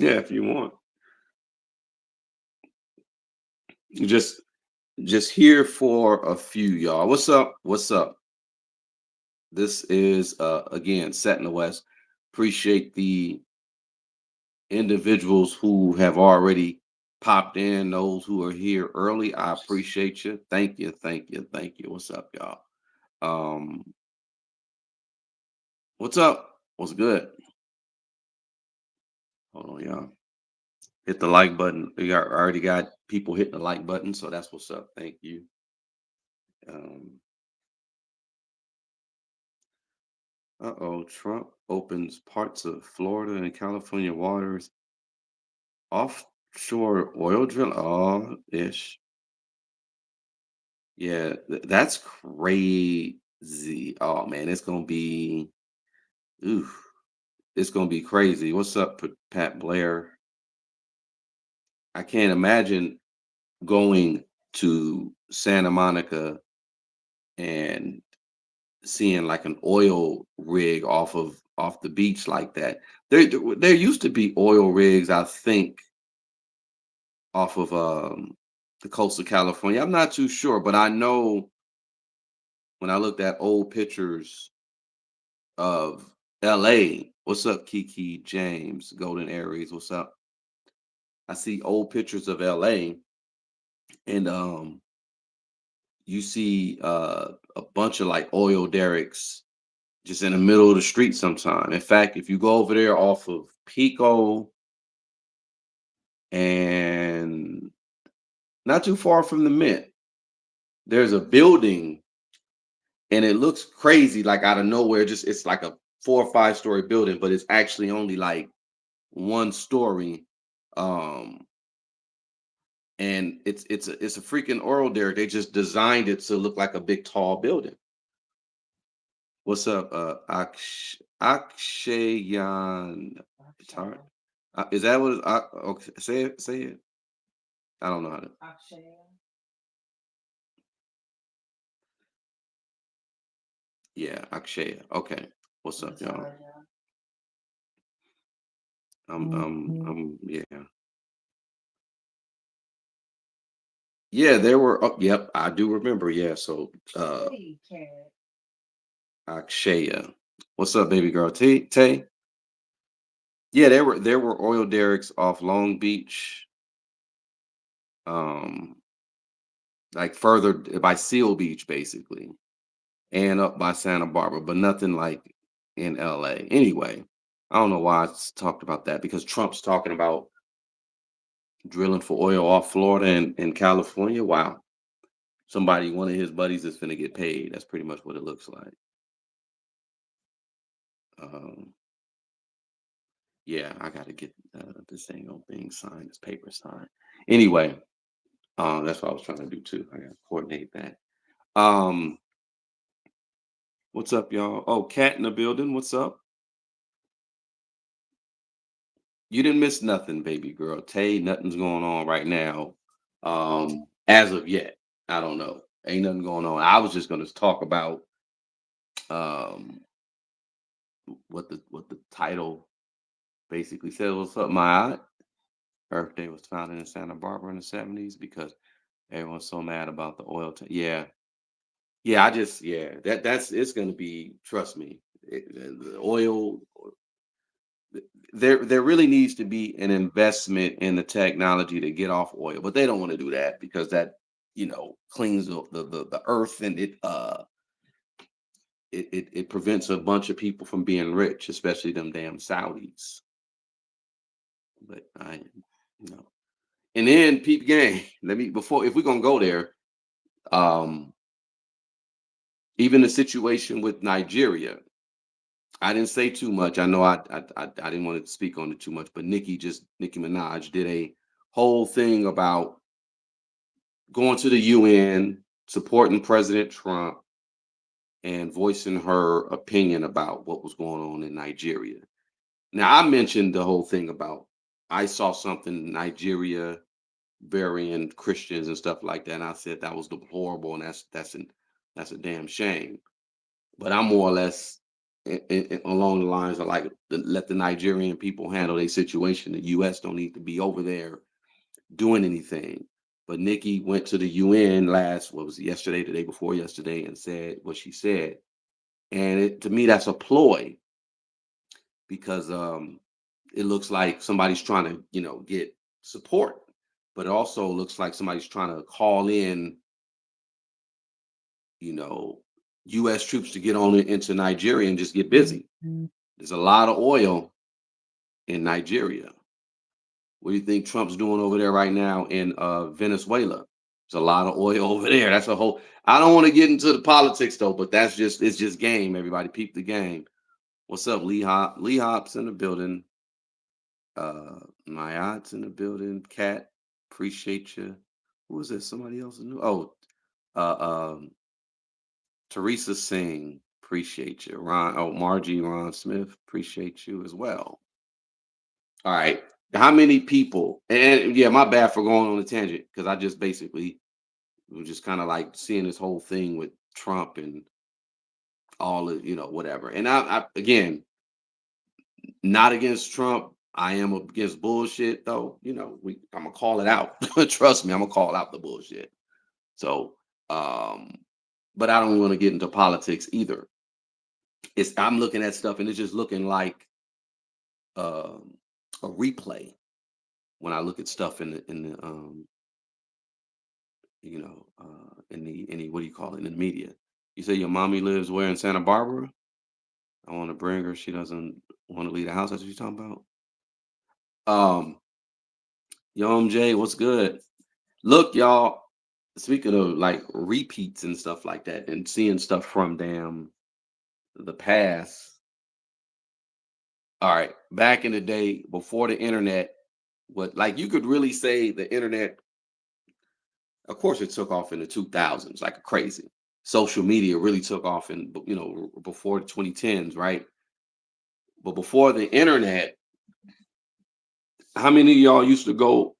Yeah, if you want. Just just here for a few, y'all. What's up? What's up? This is again Set in the West. Appreciate the individuals who have already popped in, those who are here early. I appreciate you. Thank you, thank you, thank you. What's up, y'all? Um, what's up? What's good? Hold on, y'all. Hit the like button. Already got people hitting the like button, so that's what's up. Thank you. Um, uh-oh, Trump opens parts of Florida and California waters offshore oil drill. Oh, ish. Yeah, that's crazy. Oh man, it's gonna be ooh, it's gonna be crazy. What's up, Pat Blair? I can't imagine going to Santa Monica and seeing like an oil rig off the beach like that. There used to be oil rigs, I think, off of the coast of California. I'm not too sure, but I know when I looked at old pictures of LA. What's up, Kiki James, Golden Aries? What's up? I see old pictures of LA and you see a bunch of like oil derricks just in the middle of the street sometime. In fact, if you go over there off of Pico and not too far from the Mint, there's a building and it looks crazy, like out of nowhere. Just it's like a 4 or 5 story building, but it's actually only like 1 story. Um, and it's a freaking oil derrick. They just designed it to look like a big tall building. What's up, Akshayan? Tar- is that what? Okay, say it. Say it. I don't know how to. Yeah, Akshaya. Okay. What's up, y'all? Yeah. Yeah, there were. Oh, yep, I do remember. Yeah, so Akshaya. What's up, baby girl? Tay. Yeah, there were oil derricks off Long Beach, um, like further by Seal Beach, basically, and up by Santa Barbara, but nothing like in LA. Anyway, I don't know why talked about that because Trump's talking about drilling for oil off Florida and California. Wow. One of his buddies is gonna get paid. That's pretty much what it looks like. Um, yeah, I gotta get this thing on being signed, this paper signed. Anyway, that's what I was trying to do too. I gotta coordinate that. Um, what's up, y'all? Oh, Cat in the building. What's up? You didn't miss nothing, baby girl. Tay, nothing's going on right now. As of yet, I don't know. Ain't nothing going on. I was just gonna talk about um what the title basically said. What's up, my aunt? Earth Day was founded in Santa Barbara in the '70s because everyone's so mad about the oil. Yeah, yeah. Yeah. That's it's gonna be. Trust me, the oil. There really needs to be an investment in the technology to get off oil, but they don't want to do that because that cleans the earth and it prevents a bunch of people from being rich, especially them damn Saudis. But you know, and then peep game. Let me before if we're gonna go there, um, even the situation with Nigeria. I didn't say too much. I know I didn't want to speak on it too much, but Nicki Minaj did a whole thing about going to the UN, supporting President Trump, and voicing her opinion about what was going on in Nigeria. Now, I mentioned the whole thing about I saw something in Nigeria burying Christians and stuff like that, and I said that was deplorable, and that's a damn shame. But I'm more or less along the lines of like let the Nigerian people handle their situation. The U.S. don't need to be over there doing anything. But Nikki went to the UN what was it, yesterday, the day before yesterday, and said what she said. And to me, that's a ploy because it looks like somebody's trying to, get support, but it also looks like somebody's trying to call in, you know, U.S. troops to get on into Nigeria and just get busy. There's a lot of oil in Nigeria. What do you think Trump's doing over there right now in Venezuela? There's a lot of oil over there. That's a whole. I don't want to get into the politics though, but it's just game. Everybody, peep the game. What's up, Lee Hop? Lee Hop's in the building. Mayat's in the building. Cat, appreciate you. Who is this? Somebody else new? Oh, um, Teresa Singh, appreciate you. Margie Ron Smith, appreciate you as well. All right. How many people? And yeah, my bad for going on a tangent because I just basically was just kind of like seeing this whole thing with Trump and all of whatever. And I again not against Trump. I am against bullshit though. I'm gonna call it out. Trust me, I'm gonna call out the bullshit. So, but I don't want to get into politics either. I'm looking at stuff and it's just looking like a replay when I look at stuff in the what do you call it, in the media. You say your mommy lives where, in Santa Barbara? I want to bring her. She doesn't want to leave the house. That's what you're talking about. Yo, MJ, what's good? Look, y'all. Speaking of like repeats and stuff like that, and seeing stuff from the past. All right, back in the day before the internet, what like you could really say the internet. Of course, it took off in the 2000s like crazy. Social media really took off in before the 2010s, right? But before the internet, how many of y'all used to go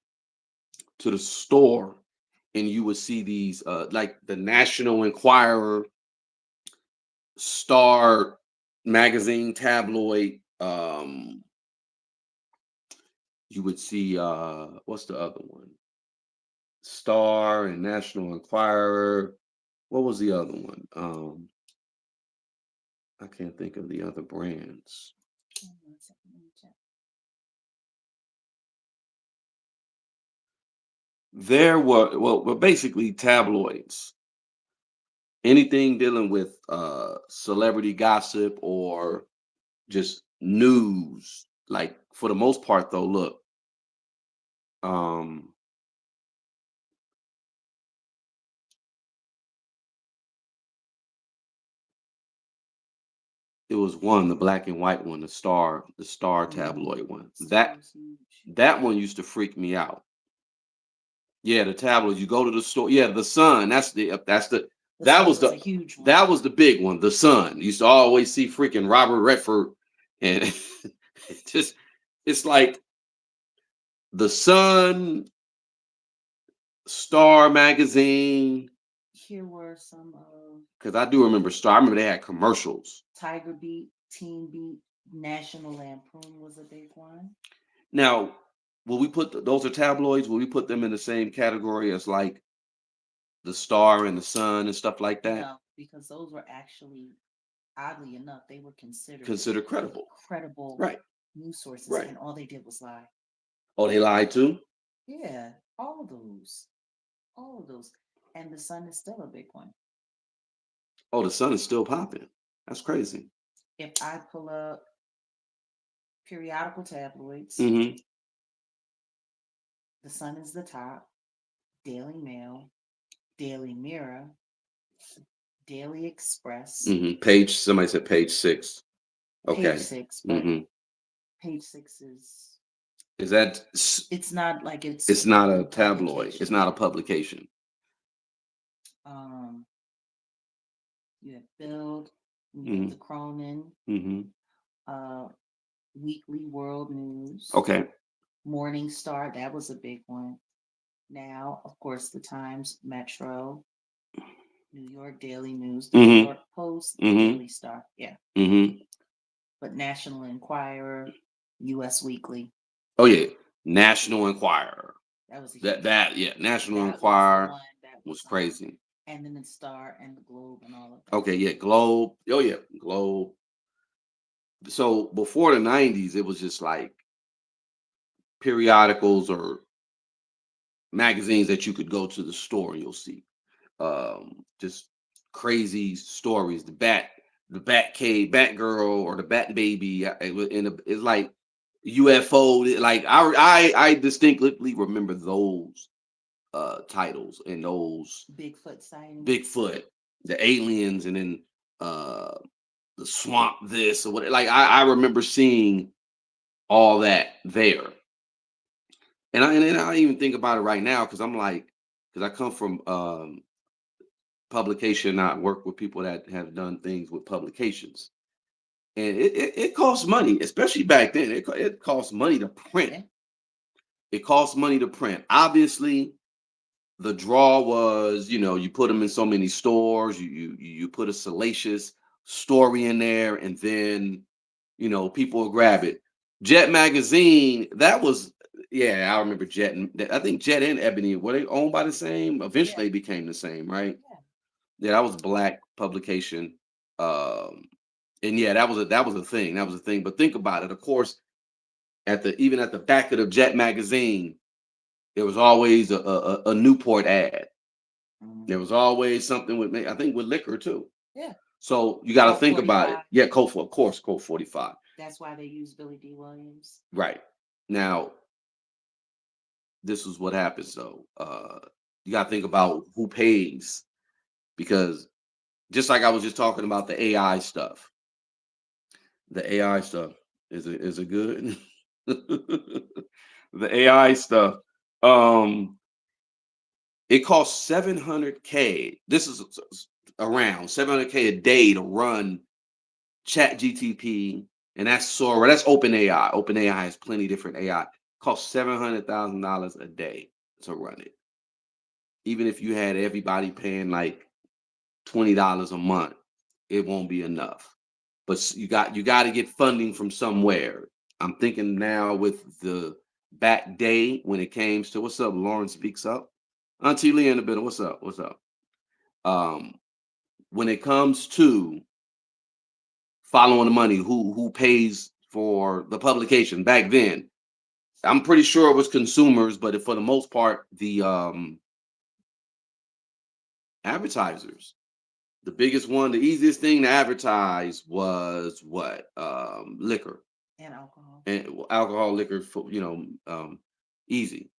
to the store and you would see these like the National Enquirer, Star magazine, tabloid, you would see what's the other one? Star and National Enquirer. What was the other one? I can't think of the other brands. There were well basically tabloids. Anything dealing with celebrity gossip or just news. Like for the most part though, look, um it was one, the black and white one, the Star tabloid one. That one used to freak me out. Yeah, the tabloids. You go to the store. Yeah, the Sun. That was the huge one. That was the big one. The Sun. You used to always see freaking Robert Redford, and just it's like the Sun, Star magazine. Here were some Because I do remember Star. I remember they had commercials. Tiger Beat, Teen Beat, National Lampoon was a big one. Now, will we put those are tabloids? Will we put them in the same category as like the Star and the Sun and stuff like that? No, because those were actually, oddly enough, they were Considered credible. credible Right. news sources, Right. and all they did was lie. Oh, they lied too? Yeah, all of those, and the Sun is still a big one. Oh, the Sun is still popping. That's crazy. If I pull up periodical tabloids, Mm-hmm. the Sun is the top. Daily Mail, Daily Mirror, Daily Express, Mm-hmm. Somebody said page 6. Okay. Page 6, but Mm-hmm. Page 6 is, Is that it's not like it's not a tabloid. It's not a publication. Um, you have Build, you Mm-hmm. have the Cronin, Mm-hmm. uh, Weekly World News, Okay. Morning Star, that was a big one. Now, of course, the Times, Metro, New York Daily News, the New Mm-hmm. York Post, Mm-hmm. Daily Star. Yeah. Mm-hmm. but National Enquirer, U.S. Weekly. Oh yeah, National Enquirer. That was a That huge one. that yeah, National That was the Enquirer one that was was crazy. and then the Star and the Globe and all of that. Okay, yeah, Globe. Oh yeah, Globe. So before the '90s, it was just like periodicals or magazines that you could go to the store and you'll see just crazy stories. The Bat Cave, Batgirl, or the Bat Baby. It's like UFO. Like I distinctly remember those titles and those Bigfoot sightings. Bigfoot, the aliens, and then uh the swamp this or what. Like I remember seeing all that there. And I even think about it right now because I'm like, because I come from publication, I work with people that have done things with publications. And it costs money, especially back then. It costs money to print. Yeah. It costs money to print. Obviously, the draw was, you put them in so many stores. You put a salacious story in there, and then people will grab it. Jet magazine, that was, yeah, I remember Jet. And I think Jet and Ebony were they owned by the same. Yeah. Eventually, they became the same, right? Yeah. Yeah, that was black publication. Um, and yeah, that was a thing. That was a thing. But think about it. Of course, even at the back of the Jet magazine, there was always a Newport ad. There Mhm. was always something I think with liquor too. Yeah. So you got to Colt think about it. 45. Yeah, of course, Code 45. That's why they use Billy D. Williams. Right. Now, this is what happens though. You got to think about who pays because just like I was just talking about the AI stuff, the AI stuff is a good the AI stuff. Um, it costs 700K. This is around 700K a day to run Chat GTP, and that's Sora. That's OpenAI. OpenAI has plenty of different AI. Costs $700,000 a day to run it. Even if you had everybody paying like $20 a month, it won't be enough. But you got to get funding from somewhere. I'm thinking now with the back day when it came to what's up, Lauren speaks up. Auntie Lee in the middle. What's up? What's up? Um, when it comes to following the money, who pays for the publication back then? I'm pretty sure it was consumers, but for the most part, the advertisers. The biggest one, the easiest thing to advertise was what? Liquor And alcohol. and alcohol, liquor, easy.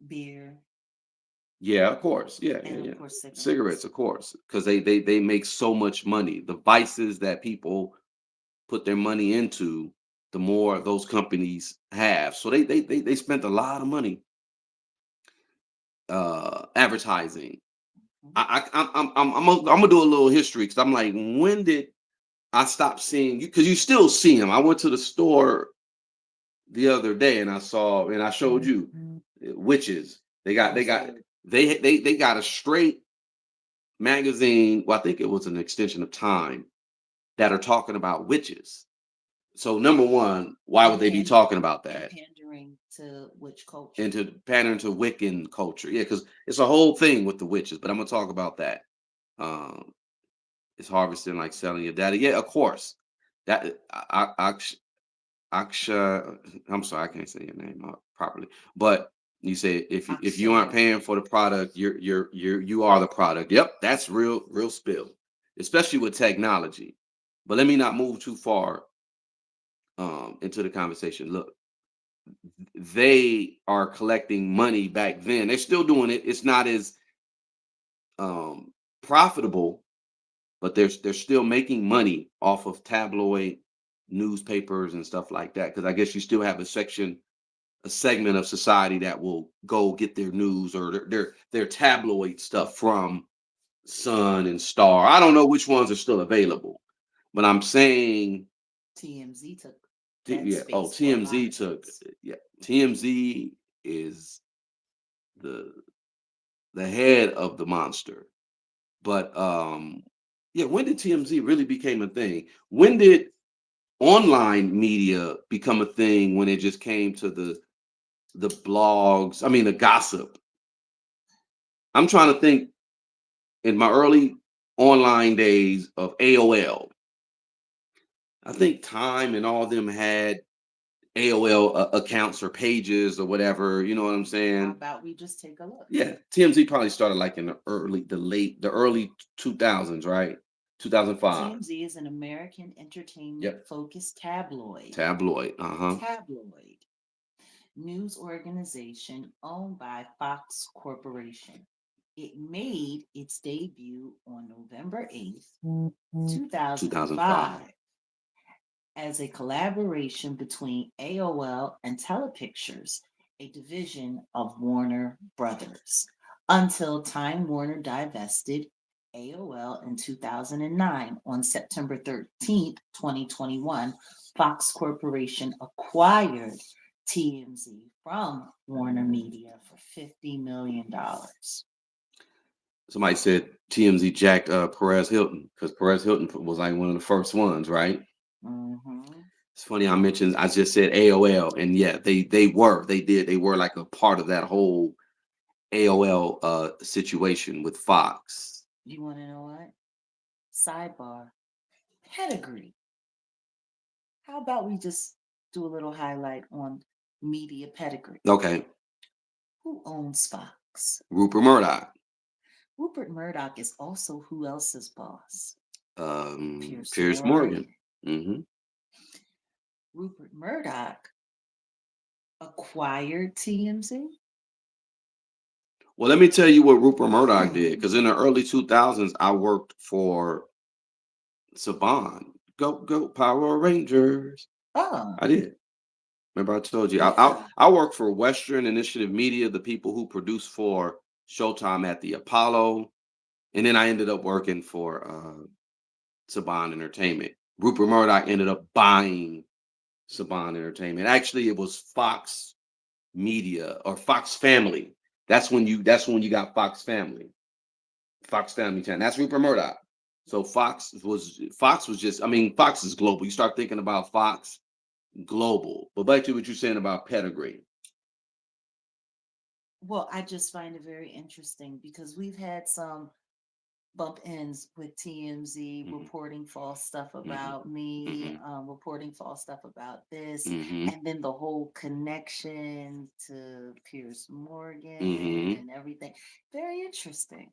Beer. Yeah, of course. Yeah, yeah, And of yeah. course cigarettes. Cigarettes, of course, because they make so much money. The vices that people put their money into, the more those companies have. So they spent a lot of money advertising. Mhm. I'm gonna do a little history because I'm like, when did I stop seeing you? Because you still see them. I went to the store the other day and I showed you witches. They got Oh, they got so they got a straight magazine. Well, I think it was an extension of Time that are talking about witches. So number one, why would they be and talking about and that? pandering to which culture? Into pattern to Wiccan culture. Yeah, because it's a whole thing with the witches, but I'm gonna talk about that. Um, it's harvesting like selling your daddy. Yeah, of course. That Aksha, I'm sorry, I can't say your name properly. But you say if you aren't Akshay. paying for the product, you are the product. Yep, that's real spill, especially with technology. But let me not move too far into the conversation. Look, they are collecting money back then. They're still doing it. It's not as profitable, but they're still making money off of tabloid newspapers and stuff like that. Because I guess you still have a segment of society that will go get their news or their tabloid stuff from Sun and Star. I don't know which ones are still available, but I'm saying, TMZ took that Yeah. Oh, space for a lot TMZ of took, things. yeah. TMZ is the the head of the monster. But yeah, when did TMZ really became a thing? When did online media become a thing when it just came to the blogs. I mean, the gossip. I'm trying to think in my early online days of AOL. I think Time and all of them had AOL accounts or pages or whatever. You know what I'm How saying? about we just take a look? Yeah, TMZ probably started like in the early 2000s, right? 2005. TMZ is an American entertainment Yep. focused tabloid. Tabloid. Uh-huh. Tabloid news organization owned by Fox Corporation. It made its debut on November 8th, 2005. 2005, as a collaboration between AOL and Telepictures, a division of Warner Brothers, until Time Warner divested AOL in 2009. On September 13th, 2021, Fox Corporation acquired TMZ from Warner Media for $50 million. Somebody said TMZ jacked Perez Hilton because Perez Hilton was like one of the first ones, right? Mm-hmm. It's funny I just said AOL, and yeah, they were like a part of that whole AOL situation with Fox. You want to know what? Sidebar. Pedigree. How about we just do a little highlight on media pedigree? Okay, Who owns Fox? Rupert Murdoch, Rupert Murdoch is also who else's boss? Pierce Piers Morgan. Morgan. Hmm. Rupert Murdoch acquired TMZ? Well, let me tell you what Rupert Murdoch did, Hmm. because in the early 2000s, I worked for Saban. Go Power Rangers. Oh, I did. Remember, I told you yeah. I work for Western Initiative Media, the people who produce for Showtime at the Apollo, and then I ended up working for Saban Entertainment. Rupert Murdoch ended up buying Saban Entertainment. Actually, it was Fox Media or Fox Family. That's when you got Fox Family, Fox Family Channel. That's Rupert Murdoch. So Fox was just. I mean, Fox is global. You start thinking about Fox global. But back to what you're saying about pedigree. Well, I just find it very interesting because we've had some bump ends with TMZ Hmm. reporting false stuff Hmm. about me, Hmm. reporting false stuff about this, Hmm. and then the whole connection to Pierce Morgan Hmm. and everything. Very interesting.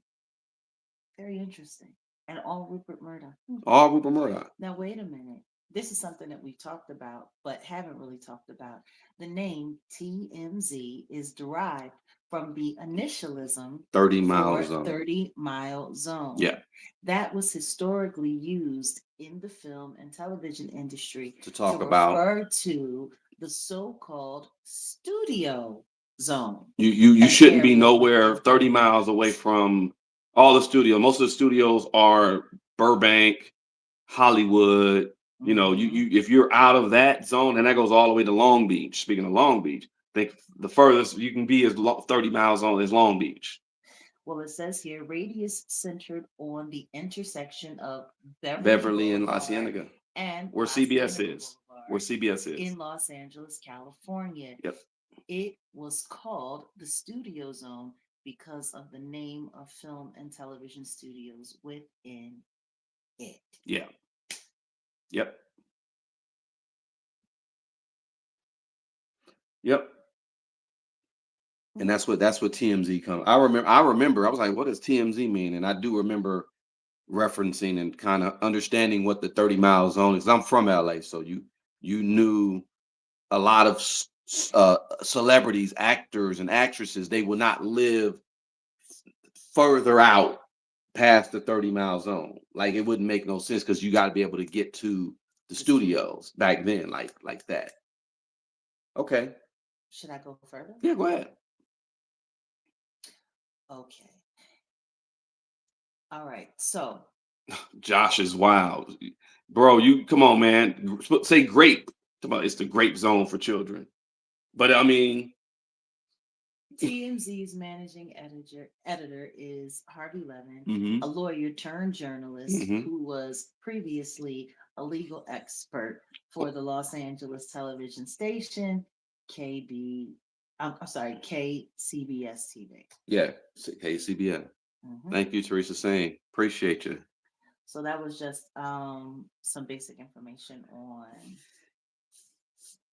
Very interesting. And all Rupert Murdoch. Hmm. All Rupert Murdoch. Now, wait a minute. This is something that we've talked about, but haven't really talked about. The name TMZ is derived from the initialism 30 Mile for Zone. 30-mile Yeah. zone. That was historically used in the film and television industry To to talk about refer to the so called studio zone, you an shouldn't be area nowhere within 30 miles away from all the studios. Most of the studios are Burbank, Hollywood. Mhm. You if you're out of that zone, and that goes all the way to Long Beach. Speaking of Long Beach, I think the furthest you can be is 30 miles on is Long Beach. Well, it says here radius centered on the intersection of Beverly Beverly and La Boulevard Cienega, and where La CBS Cienega is. Where Boulevard CBS is. in Los Angeles, California. Yep. It was called the Studio Zone because of the name of film and television studios within it. Yeah. Yep. Yep. And Hmm. that's what TMZ comes. I remember I was like, what does TMZ mean? And I do remember referencing and kind of understanding what the 30 mile zone is. I'm from LA, so you knew a lot of celebrities, actors, and actresses. They will not live further out past the 30 mile zone. Like it wouldn't make no sense because you got to be able to get to the The studio. studios back then, like that. Okay, Should I go further? yeah, go ahead. Okay. All right. So, Josh is wild, bro. You come on, man. Say grape. Come on, it's the grape zone for children. But I mean, TMZ's managing editor is Harvey Levin, hmm a lawyer turned journalist hmm who was previously a legal expert for the Los Angeles television station KB. I'm sorry, KCBS TV. Yeah, KCBN. Hmm. Thank you, Teresa Singh. Appreciate you. So that was just some basic information on,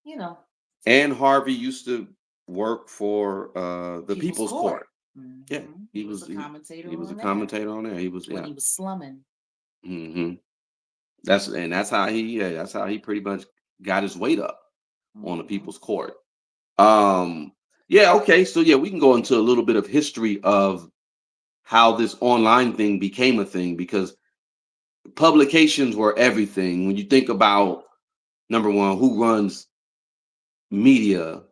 you know, And Harvey used to work for the People's People's Court. Court. Yeah, Hmm. he He was was a he commentator was a on there commentator on there. He was when yeah. he was slumming. hmm that's how he pretty much got his weight up on the Hmm. People's Court. Um, yeah, okay, so yeah, we can go into a little bit of history of how this online thing became a thing because publications were everything. When you think about number one, who runs media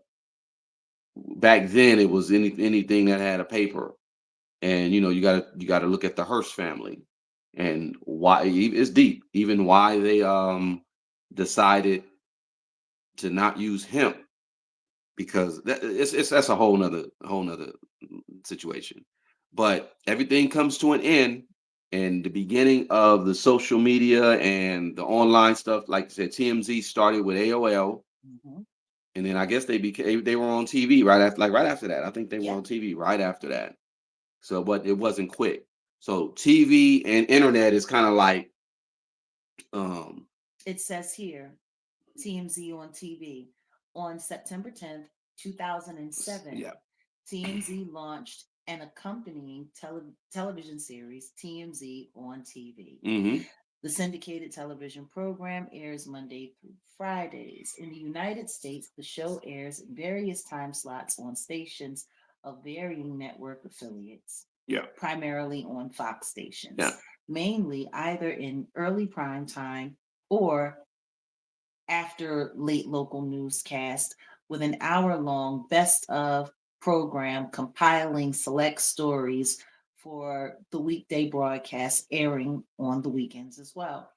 back then, it was anything that had a paper, and you got to look at the Hearst family and why it's deep. Even why they decided to not use hemp because that's a whole nother situation. But everything comes to an end, and the beginning of the social media and the online stuff, like I said, TMZ started with AOL, Hmm. and then I guess they were on TV right after that. I think they were Yeah. on TV right after that. So, but it wasn't quick. So TV and internet is kind of like, um, It says here TMZ on TV. On September 10th, 2007, yeah. TMZ launched an accompanying television series, TMZ on TV. hmm The syndicated television program airs Monday through Fridays. In the United States, the show airs in various time slots on stations of varying network affiliates, Yeah. primarily on Fox Yeah. stations, mainly either in early prime time or after late local newscast with an hour-long best of program compiling select stories for the weekday broadcast airing on the weekends as well.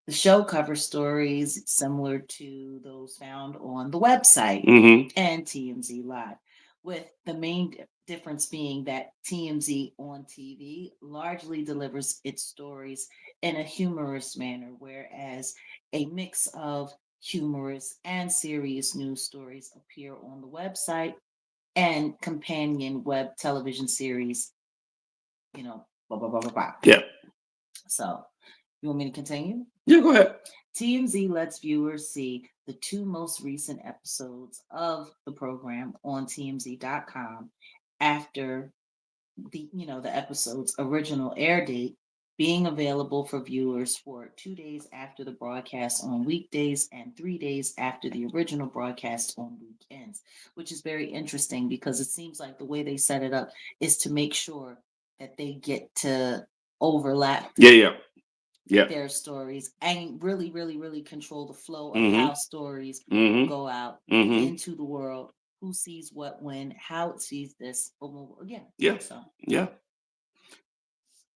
The show covers stories similar to those found on the website hmm and TMZ Live, with the main difference being that TMZ on TV largely delivers its stories in a humorous manner, whereas a mix of humorous and serious news stories appear on the website and companion web television series, blah, blah, blah, blah, blah. Yeah. So, you want me to continue? Yeah. Go ahead. TMZ lets viewers see the two most recent episodes of the program on TMZ.com after the episode's original air date, being available for viewers for 2 days after the broadcast on weekdays and 3 days after the original broadcast on weekends, which is very interesting because it seems like the way they set it up is to make sure that they get to overlap Yeah. Yeah. Yeah. their stories and really, really, really control the flow of hmm how stories will hmm go out hmm into the world, who sees what when, how it sees this again. Yeah. So, Yeah.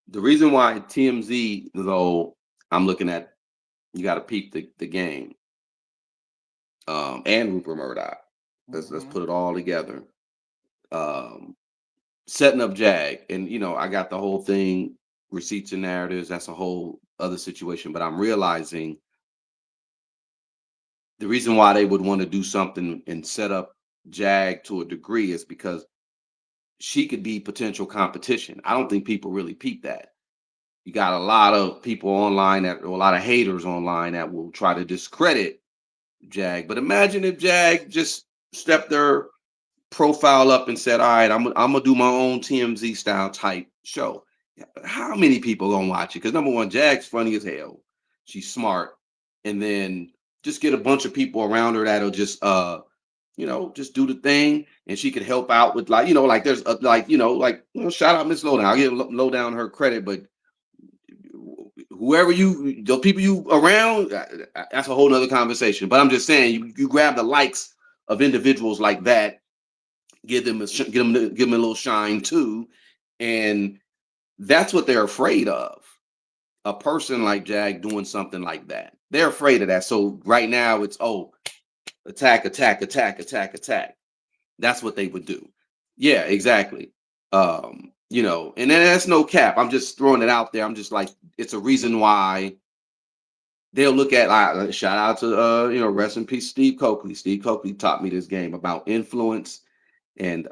The reason why TMZ, though, I'm looking at, you got to peep the game, and Rupert Murdoch. Let's mhm. put it all together. Um, Setting up Jag, and I got the whole thing, receipts and narratives. That's a whole other situation. But I'm realizing the reason why they would want to do something and set up Jag to a degree is because she could be potential competition. I don't think people really peep that. You got a lot of people online or a lot of haters online that will try to discredit Jag. But imagine if Jag just stepped their profile up and said, "All right, I'm gonna do my own TMZ style type show." Yeah, but how many people gonna watch it? Because number one, Jag's funny as hell. She's smart, and then just get a bunch of people around her that'll just do the thing, and she could help out with like there's shout out Miss Lowdown. I'll give Lowdown her credit, but whoever the people you around, that's a whole nother conversation. But I'm just saying, you grab the likes of individuals like that, give them a little shine too, and that's what they're afraid of. A person like Jag doing something like that, they're afraid of that. So right now it's attack, attack, attack, attack, attack. That's what they would do. Yeah, exactly. And then that's no cap. I'm just throwing it out there. I'm just like, it's a reason why they'll look at shout out to rest in peace Steve Coakley. Steve Coakley taught me this game about influence and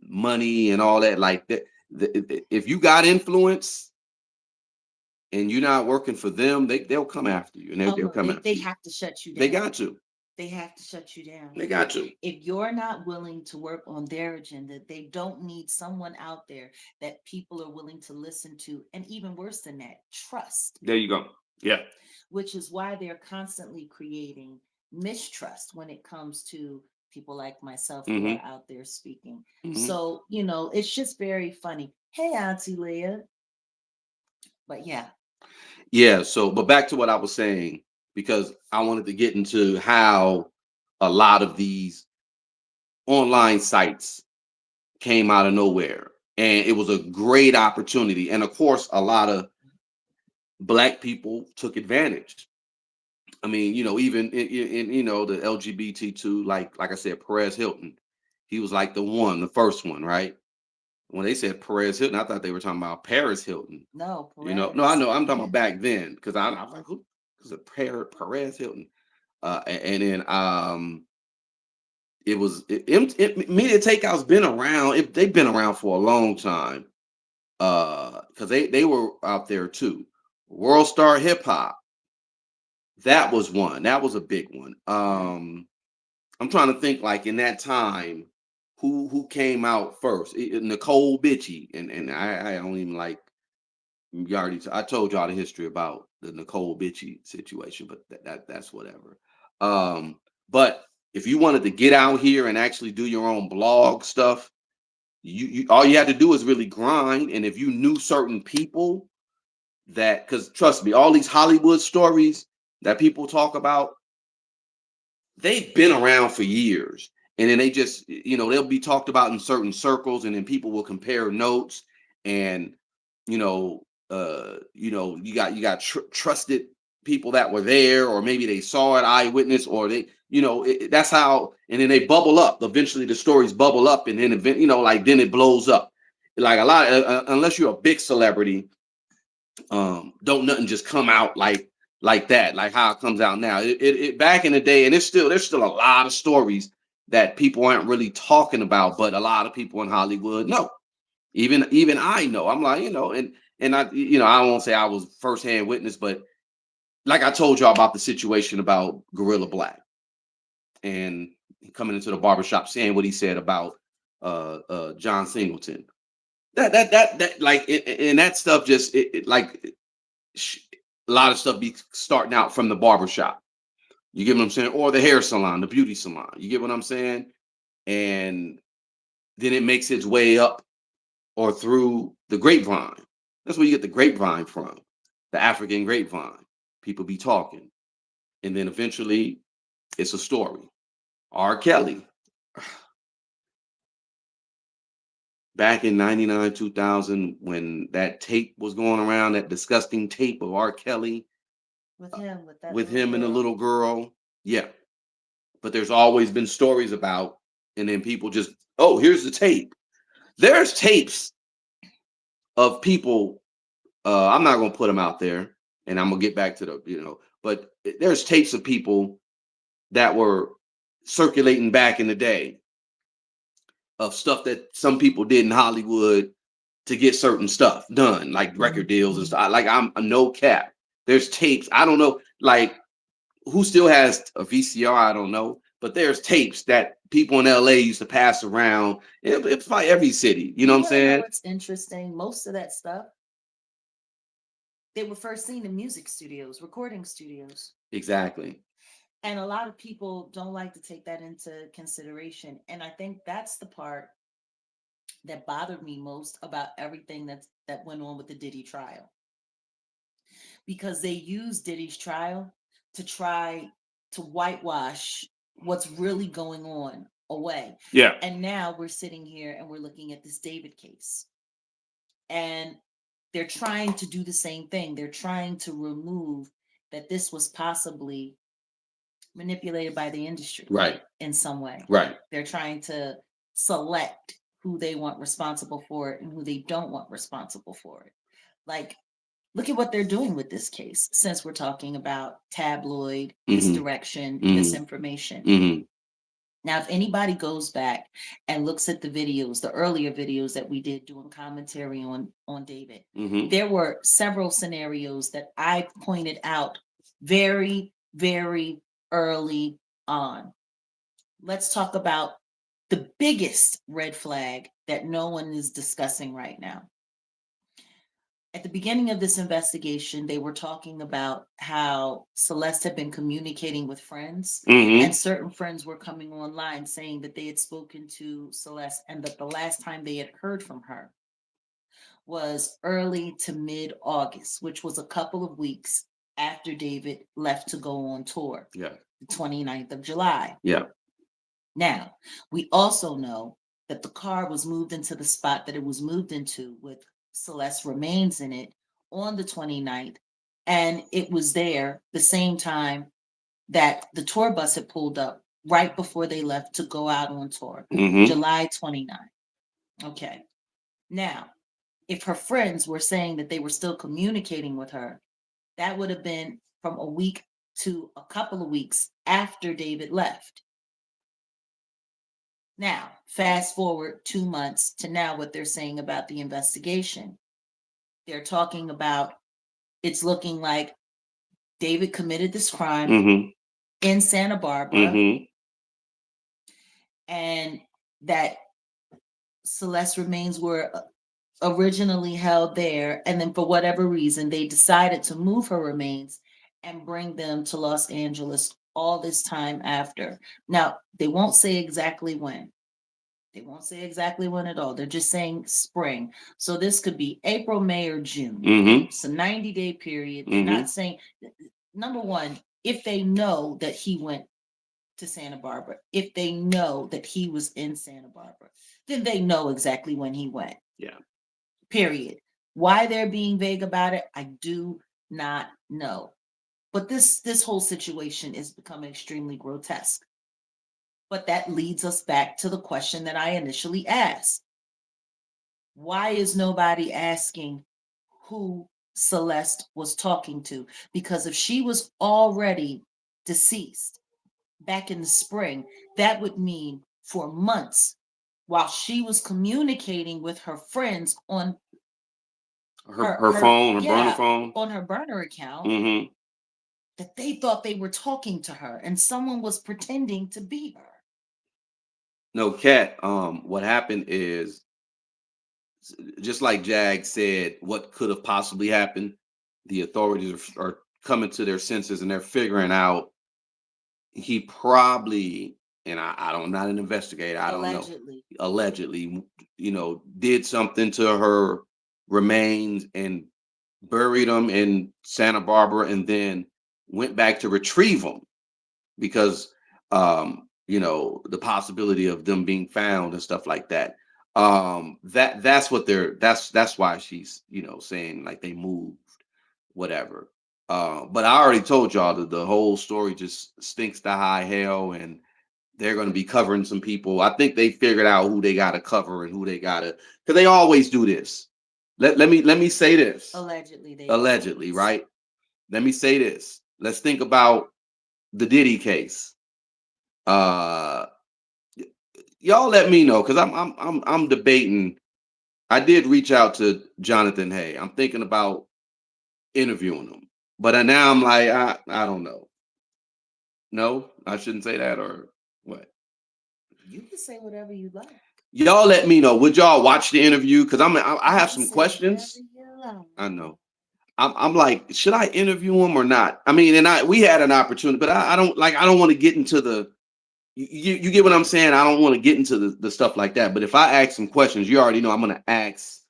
money and all that. Like that, if you got influence and you're not working for them, they'll come after you, and Oh they'll no, come they after you. have to shut you They down. got to. They have to shut you down. They got to. If you're not willing to work on their agenda, they don't need someone out there that people are willing to listen to, and even worse than that, trust. There you go. Yeah. Which is why they're constantly creating mistrust when it comes to people like myself who are Hmm. out there speaking. Hmm. So, it's just very funny. Hey, Auntie Leah. But yeah. Yeah. So, but back to what I was saying, because I wanted to get into how a lot of these online sites came out of nowhere. And it was a great opportunity. And of course, a lot of black people took advantage. I mean, even in the LGBT2, like I said, Perez Hilton, he was like the first one, right? When they said Perez Hilton, I thought they were talking about Paris Hilton. No, No, I Perez. know, I'm talking about back then because I was like, who was it? Perez Hilton, and then media takeout's been around. They've been around for a long time, because they were out there too. World Star Hip Hop, that was one. That was a big one. Right. I'm trying to think like in that time, who came out first? Nicole Bitchie, and I don't even like. I told y'all the history about the Nicole Bitchie situation, but that's whatever. Um, but if you wanted to get out here and actually do your own blog stuff, you all you had to do is really grind. And if you knew certain people that, because trust me, all these Hollywood stories that people talk about, they've been around for years. And then they just, they'll be talked about in certain circles, and then people will compare notes. And, you know, you got trusted people that were there, or maybe they saw it, eyewitness, or that's how. And then they bubble up. Eventually, the stories bubble up, and then like then it blows up. Like a lot, unless you're a big celebrity, don't nothing just come out like that, like how it comes out now. It back in the day, and there's still a lot of stories that people aren't really talking about, but a lot of people in Hollywood know. Even I know. I'm like, and I won't say I was firsthand witness, but like I told y'all about the situation about Gorilla Black and coming into the barbershop saying what he said about John Singleton. That like and that stuff just like a lot of stuff be starting out from the barbershop. You get what I'm saying? Or the hair salon, the beauty salon. You get what I'm saying? And then it makes its way up or through the grapevine. That's where you get the grapevine from, the African grapevine. People be talking. And then eventually it's a story. R. Kelly, back in 99, 2000, when that tape was going around, that disgusting tape of R. Kelly With that with little him and the girl. little girl. Yeah. But there's always been stories about, and then people just, oh, here's the tape. There's tapes of people. I'm not gonna put them out there, and I'm gonna get back to but there's tapes of people that were circulating back in the day of stuff that some people did in Hollywood to get certain stuff done, like record deals and stuff. Like I'm a no cap. There's tapes. I don't know, like who still has a VCR? I don't know, but there's tapes that people in LA used to pass around. It's like every city, you know You what I'm want to know saying? what's interesting? Most of that stuff, they were first seen in music studios, recording studios. Exactly. And a lot of people don't like to take that into consideration. And I think that's the part that bothered me most about everything that went on with the Diddy trial. Because they used Diddy's trial to try to whitewash what's really going on away. Yeah. And now we're sitting here and we're looking at this David case. And they're trying to do the same thing. They're trying to remove that this was possibly manipulated by the industry Right. in some way. Right. They're trying to select who they want responsible for it and who they don't want responsible for it. Like Look at what they're doing with this case, since we're talking about tabloid Mm-hmm. misdirection, Mm-hmm. misinformation. Mm-hmm. Now, if anybody goes back and looks at the videos, the earlier videos that we did doing commentary on David, Mm-hmm. there were several scenarios that I pointed out very, very early on. Let's talk about the biggest red flag that no one is discussing right now. At the beginning of this investigation, they were talking about how Celeste had been communicating with friends, Mm-hmm. and certain friends were coming online saying that they had spoken to Celeste and that the last time they had heard from her was early to mid August, which was a couple of weeks after David left to go on tour, Yeah. the 29th of July. Yeah. Now, we also know that the car was moved into the spot that it was moved into with Celeste remains in it on the 29th. And it was there the same time that the tour bus had pulled up right before they left to go out on tour, Mm-hmm. July 29th. Okay. Now, if her friends were saying that they were still communicating with her, that would have been from a week to a couple of weeks after David left. Now, fast forward 2 months to now, what they're saying about the investigation. They're talking about it's looking like David committed this crime Mm-hmm. in Santa Barbara Mm-hmm. and that Celeste remains were originally held there. And then, for whatever reason, they decided to move her remains and bring them to Los Angeles all this time after. Now, they won't say exactly when. They won't say exactly when at all. They're just saying spring. So this could be April, May, or June. Mm-hmm. It's a 90-day period. They're Mm-hmm. not saying, number one, if they know that he went to Santa Barbara, if they know that he was in Santa Barbara, then they know exactly when he went. Yeah. Period. Why they're being vague about it, I do not know. But this whole situation is becoming extremely grotesque. But that leads us back to the question that I initially asked. Why is nobody asking who Celeste was talking to? Because if she was already deceased back in the spring, that would mean for months while she was communicating with her friends on Her phone, her burner yeah, phone. on her burner account, Mm-hmm. that they thought they were talking to her and someone was pretending to be her. No, Cat. What happened is just like Jag said, what could have possibly happened. The authorities are coming to their senses and they're figuring out he probably, and I don't, not an investigator, I don't know, Allegedly. allegedly, did something to her remains and buried them in Santa Barbara and then went back to retrieve them because the possibility of them being found and stuff like that. That's what that's why she's saying like they moved whatever. But I already told y'all that the whole story just stinks to high hell, and they're going to be covering some people. I think they figured out who they got to cover and who they got to, because they always do this. Let me say this. Allegedly, they Allegedly, always. right? Let me say this. Let's think about the Diddy case. Uh, y'all let me know because I'm debating. I did reach out to Jonathan Hay. I'm thinking about interviewing him, but now I'm like I don't know. No, I shouldn't say that or what. You can say whatever you like. Y'all let me know. Would y'all watch the interview? Because I You have can some say whatever questions. you like. I know. I'm like, should I interview him or not? I mean, and we had an opportunity, but I don't want to get into the. You get what I'm saying? I don't want to get into the stuff like that. But if I ask some questions, you already know I'm going to ask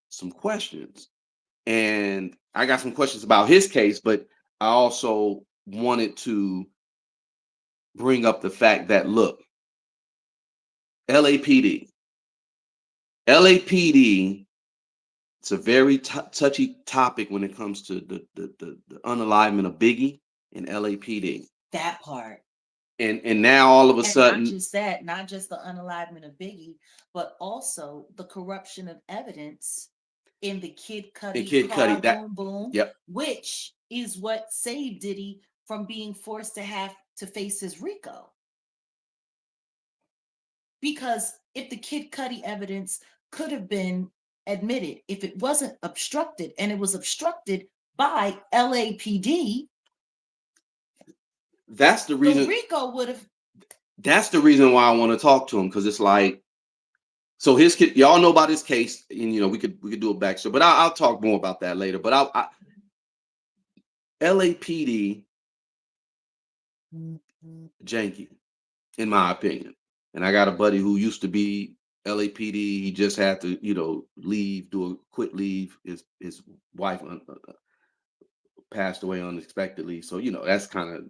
some questions, and I got some questions about his case, but I also wanted to bring up the fact that look, LAPD, LAPD. It's a very touchy topic when it comes to the unalivement of Biggie and LAPD. That part. And now all of a And not sudden, just that, not just the unalivement of Biggie, but also the corruption of evidence in the Kid And Cudi Kid car Cudi, that, boom boom, yep. which is what saved Diddy from being forced to have to face his RICO. Because if the Kid Cudi evidence could have been admitted, if it wasn't obstructed, and it was obstructed by LAPD, That's the the reason. RICO would have. That's the reason why I want to talk to him, because it's like, so his kid, y'all know about his case, and we could do a backstory, but I'll talk more about that later. But LAPD janky, in my opinion. And I got a buddy who used to be LAPD. He just had to, leave, do a quit leave. His wife passed away unexpectedly, so that's kind of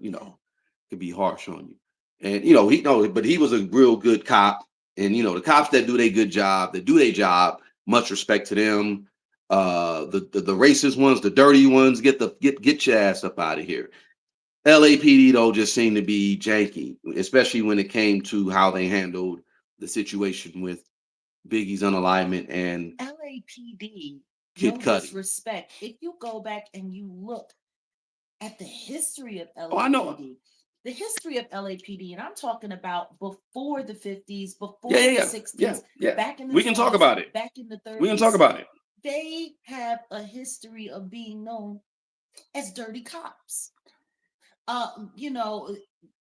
could be harsh on you. And but he was a real good cop. And the cops that do their good job, that do their job, much respect to them. The racist ones, the dirty ones, get your ass up out of here. LAPD though just seemed to be janky, especially when it came to how they handled the situation with Biggie's unalignment and LAPD, Kid no Cudi. disrespect. If you go back and you look at the history of Oh, I know. LAPD, the history of LAPD, and I'm talking about before the 50s, before Yeah, the yeah, 60s, yeah. back in the We can 20s, talk about it. back in the 30s. We can talk about it. They have a history of being known as dirty cops. You know,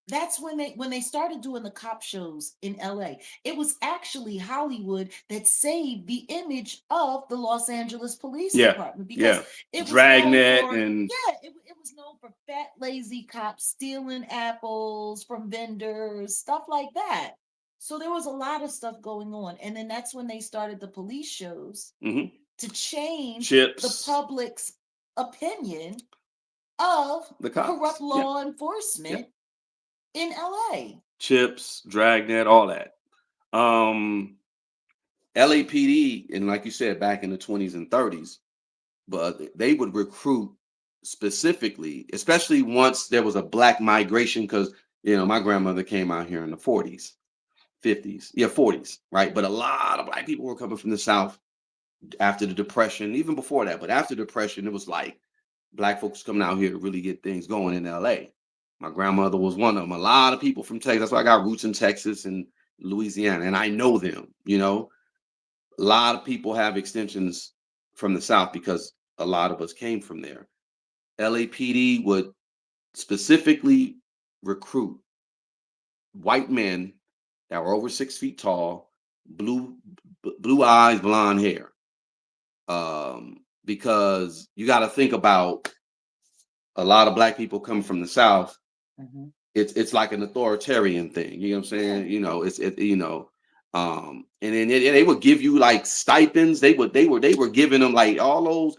that's when they started doing the cop shows in LA. It was actually Hollywood that saved the image of the Los Angeles Police Department, because it was known for it was known for fat lazy cops stealing apples from vendors, stuff like that. So there was a lot of stuff going on, and then that's when they started the police shows to change the public's opinion of the cops. Corrupt law enforcement in LA. Chips, Dragnet, all that. LAPD, and like you said, back in the 20s and 30s, but they would recruit specifically, especially once there was a black migration, because my grandmother came out here in the 40s, 50s, 40s, right? But a lot of black people were coming from the South after the Depression, even before that. But after the Depression, it was like black folks coming out here to really get things going in LA. My grandmother was one of them. A lot of people from Texas. That's why I got roots in Texas and Louisiana, and I know them. A lot of people have extensions from the South because a lot of us came from there. LAPD would specifically recruit white men that were over 6 feet tall, blue eyes, blonde hair. Because you got to think about a lot of black people coming from the South. It's like an authoritarian thing. You know what I'm saying? And then they would give you like stipends. They were giving them like all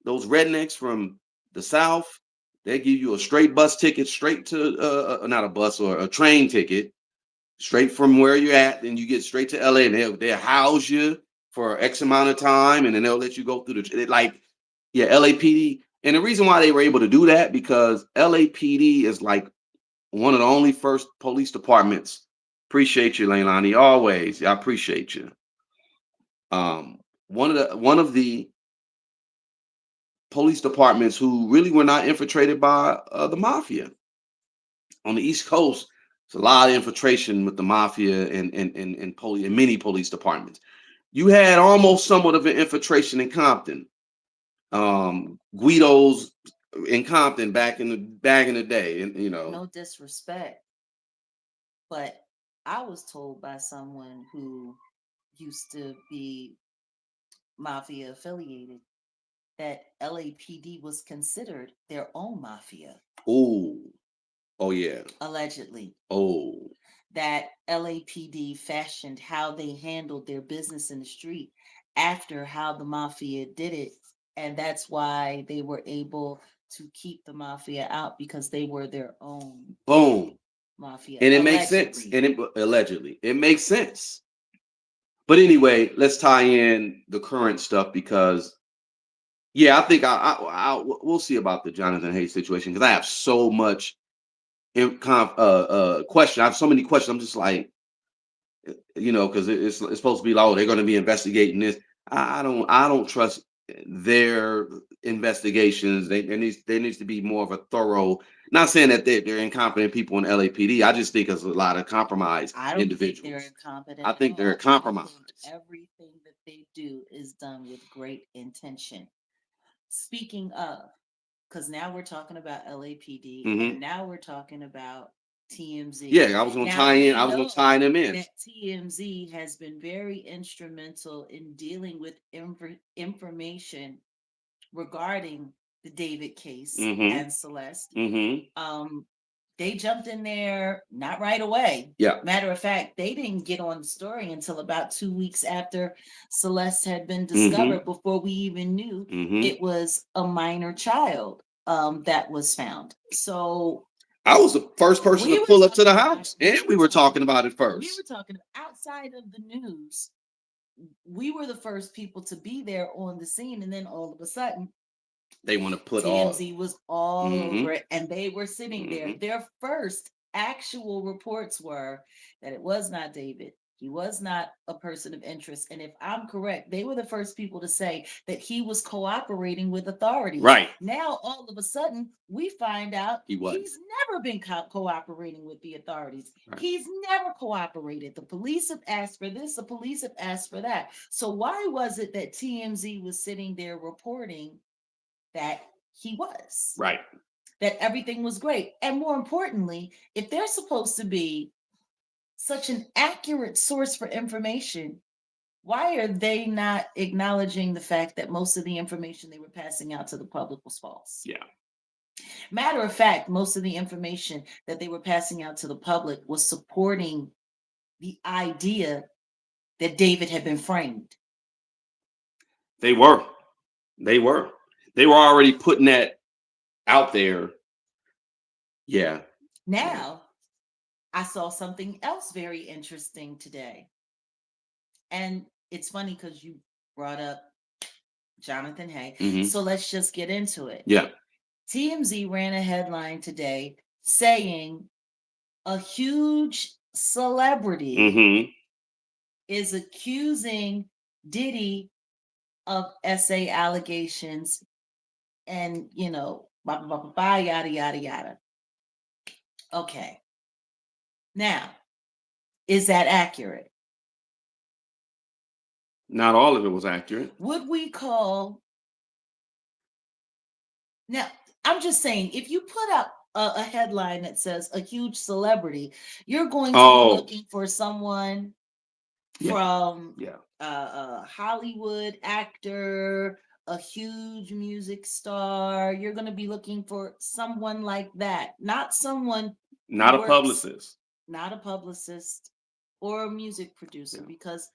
those rednecks from the South. They give you a straight bus ticket, straight to not a bus or a train ticket, straight from where you're at. Then you get straight to LA, and they'll house you for X amount of time, and then they'll let you go through LAPD. And the reason why they were able to do that, because LAPD is like one of the only first police departments. Appreciate you, Leilani. Always, I appreciate you. One of the police departments who really were not infiltrated by the mafia. On the East Coast, there's a lot of infiltration with the mafia and police and many police departments. You had almost somewhat of an infiltration in Compton. Guido's in Compton back in the day, and No disrespect, but I was told by someone who used to be mafia affiliated that LAPD was considered their own mafia. Oh yeah. Allegedly. Oh. That LAPD fashioned how they handled their business in the street after how the mafia did it. And that's why they were able to keep the mafia out, because they were their own. Boom. Mafia. And it makes sense. And allegedly, it makes sense. But anyway, let's tie in the current stuff, because I think we'll see about the Jonathan Hayes situation, because I have so much question. I have so many questions. I'm just like, because it's supposed to be like, oh, they're going to be investigating this. I don't trust their investigations. There needs to be more of a thorough. Not saying that they're incompetent people in LAPD. I just think there's a lot of compromised I don't think they're individuals. incompetent I at think they're all. I think compromised. everything that they do is done with great intention. Speaking of, because now we're talking about LAPD Hmm. and now we're talking about TMZ. Yeah, I was gonna Now tie in. we I was gonna know tie them in. that TMZ has been very instrumental in dealing with information regarding the David case Hmm. and Celeste. Hmm. Um, they jumped in there not right away. Yeah. Matter of fact, they didn't get on the story until about 2 weeks after Celeste had been Hmm. discovered, before we even knew Hmm. it was a minor child that was found. So I was the first person to we were pull up to talking the about it. house, and we were talking about it We were first. talking outside of the news. We were the first people to be there on the scene, and then all of a sudden They want to put all. TMZ was all Hmm. over it, and they were sitting there. Hmm. Their first actual reports were that it was not David. He was not a person of interest. And if I'm correct, they were the first people to say that he was cooperating with authorities. Right. Now, all of a sudden, we find out He wasn't. he's never been cooperating with the authorities. Right. He's never cooperated. The police have asked for this, the police have asked for that. So, why was it that TMZ was sitting there reporting that he was, Right. that everything was great? And more importantly, if they're supposed to be such an accurate source for information, why are they not acknowledging the fact that most of the information they were passing out to the public was false? Yeah. Matter of fact, most of the information that they were passing out to the public was supporting the idea that David had been framed. They were. They were. They were already putting that out there. Yeah. Yeah. Now, I saw something else very interesting today. And it's funny because you brought up Jonathan Hay. Hmm. So let's just get into it. Yeah. TMZ ran a headline today saying a huge celebrity Hmm. is accusing Diddy of SA allegations, and, blah, blah, blah, blah, blah, yada, yada, yada. Okay. Now, is that accurate? Not all of it was accurate. Would we call. Now, I'm just saying, if you put up a headline that says a huge celebrity, you're going to be Oh. looking for someone Yeah. from Yeah. a Hollywood actor, a huge music star. You're going to be looking for someone like that, not someone Not a works, publicist. not a publicist or a music producer, Yeah. because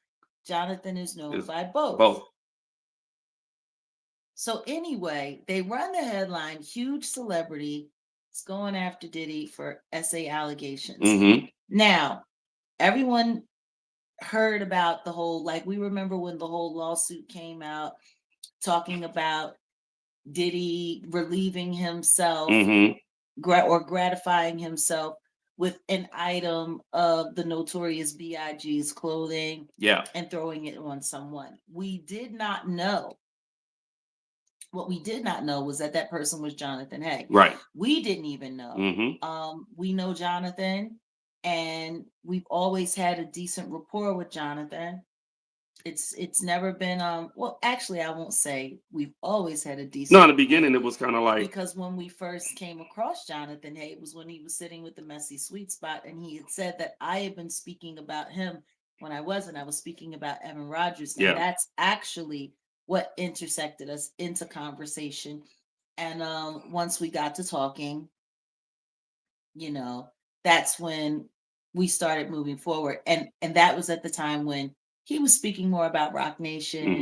Jonathan is known It's by both. both. So anyway, they run the headline, huge celebrity is going after Diddy for SA allegations. Hmm. Now, everyone heard about the whole, like, we remember when the whole lawsuit came out talking about Diddy relieving himself, Hmm. or gratifying himself with an item of the Notorious B.I.G.'s clothing, Yeah. and throwing it on someone. We did not know. What we did not know was that that person was Jonathan Hay. Right. We didn't even know. Hmm. We know Jonathan, and we've always had a decent rapport with Jonathan. It's never been well, actually, I won't say we've always had a decent No, in the rapport, beginning, it was kind of like. because when we first came across Jonathan Hay, it was when he was sitting with the Messy Sweet Spot, and he had said that I had been speaking about him when I wasn't. I was speaking about Evan Rogers, and Yeah. that's actually what intersected us into conversation. And once we got to talking, that's when we started moving forward. And that was at the time when he was speaking more about Rock Nation,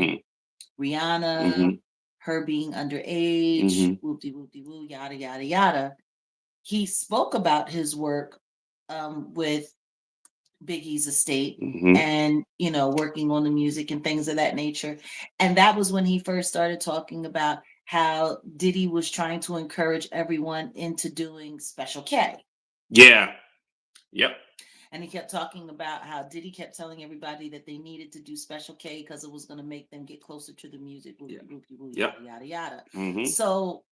Hmm. Rihanna, Hmm. her being underage, Hmm. whoopty whoopty woo, yada yada yada. He spoke about his work with Biggie's estate, Hmm. and working on the music and things of that nature. And that was when he first started talking about how Diddy was trying to encourage everyone into doing Special K. Yeah. Yep. And he kept talking about how Diddy kept telling everybody that they needed to do Special K because it was going to make them get closer to the music, Yeah. yada, Yep. yada, yada. Mm-hmm. So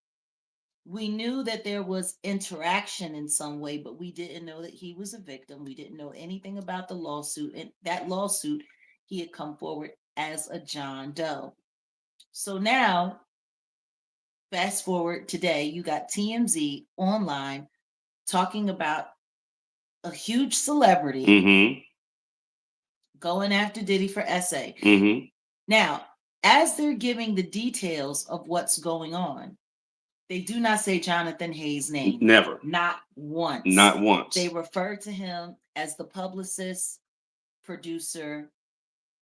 we knew that there was interaction in some way, but we didn't know that he was a victim. We didn't know anything about the lawsuit. And that lawsuit, he had come forward as a John Doe. So now, fast forward today, you got TMZ online talking about a huge celebrity Mm-hmm. going after Diddy for SA. Mm-hmm. Now, as they're giving the details of what's going on, they do not say Jonathan Hayes' name. Never. Not once. Not once. They refer to him as the publicist, producer.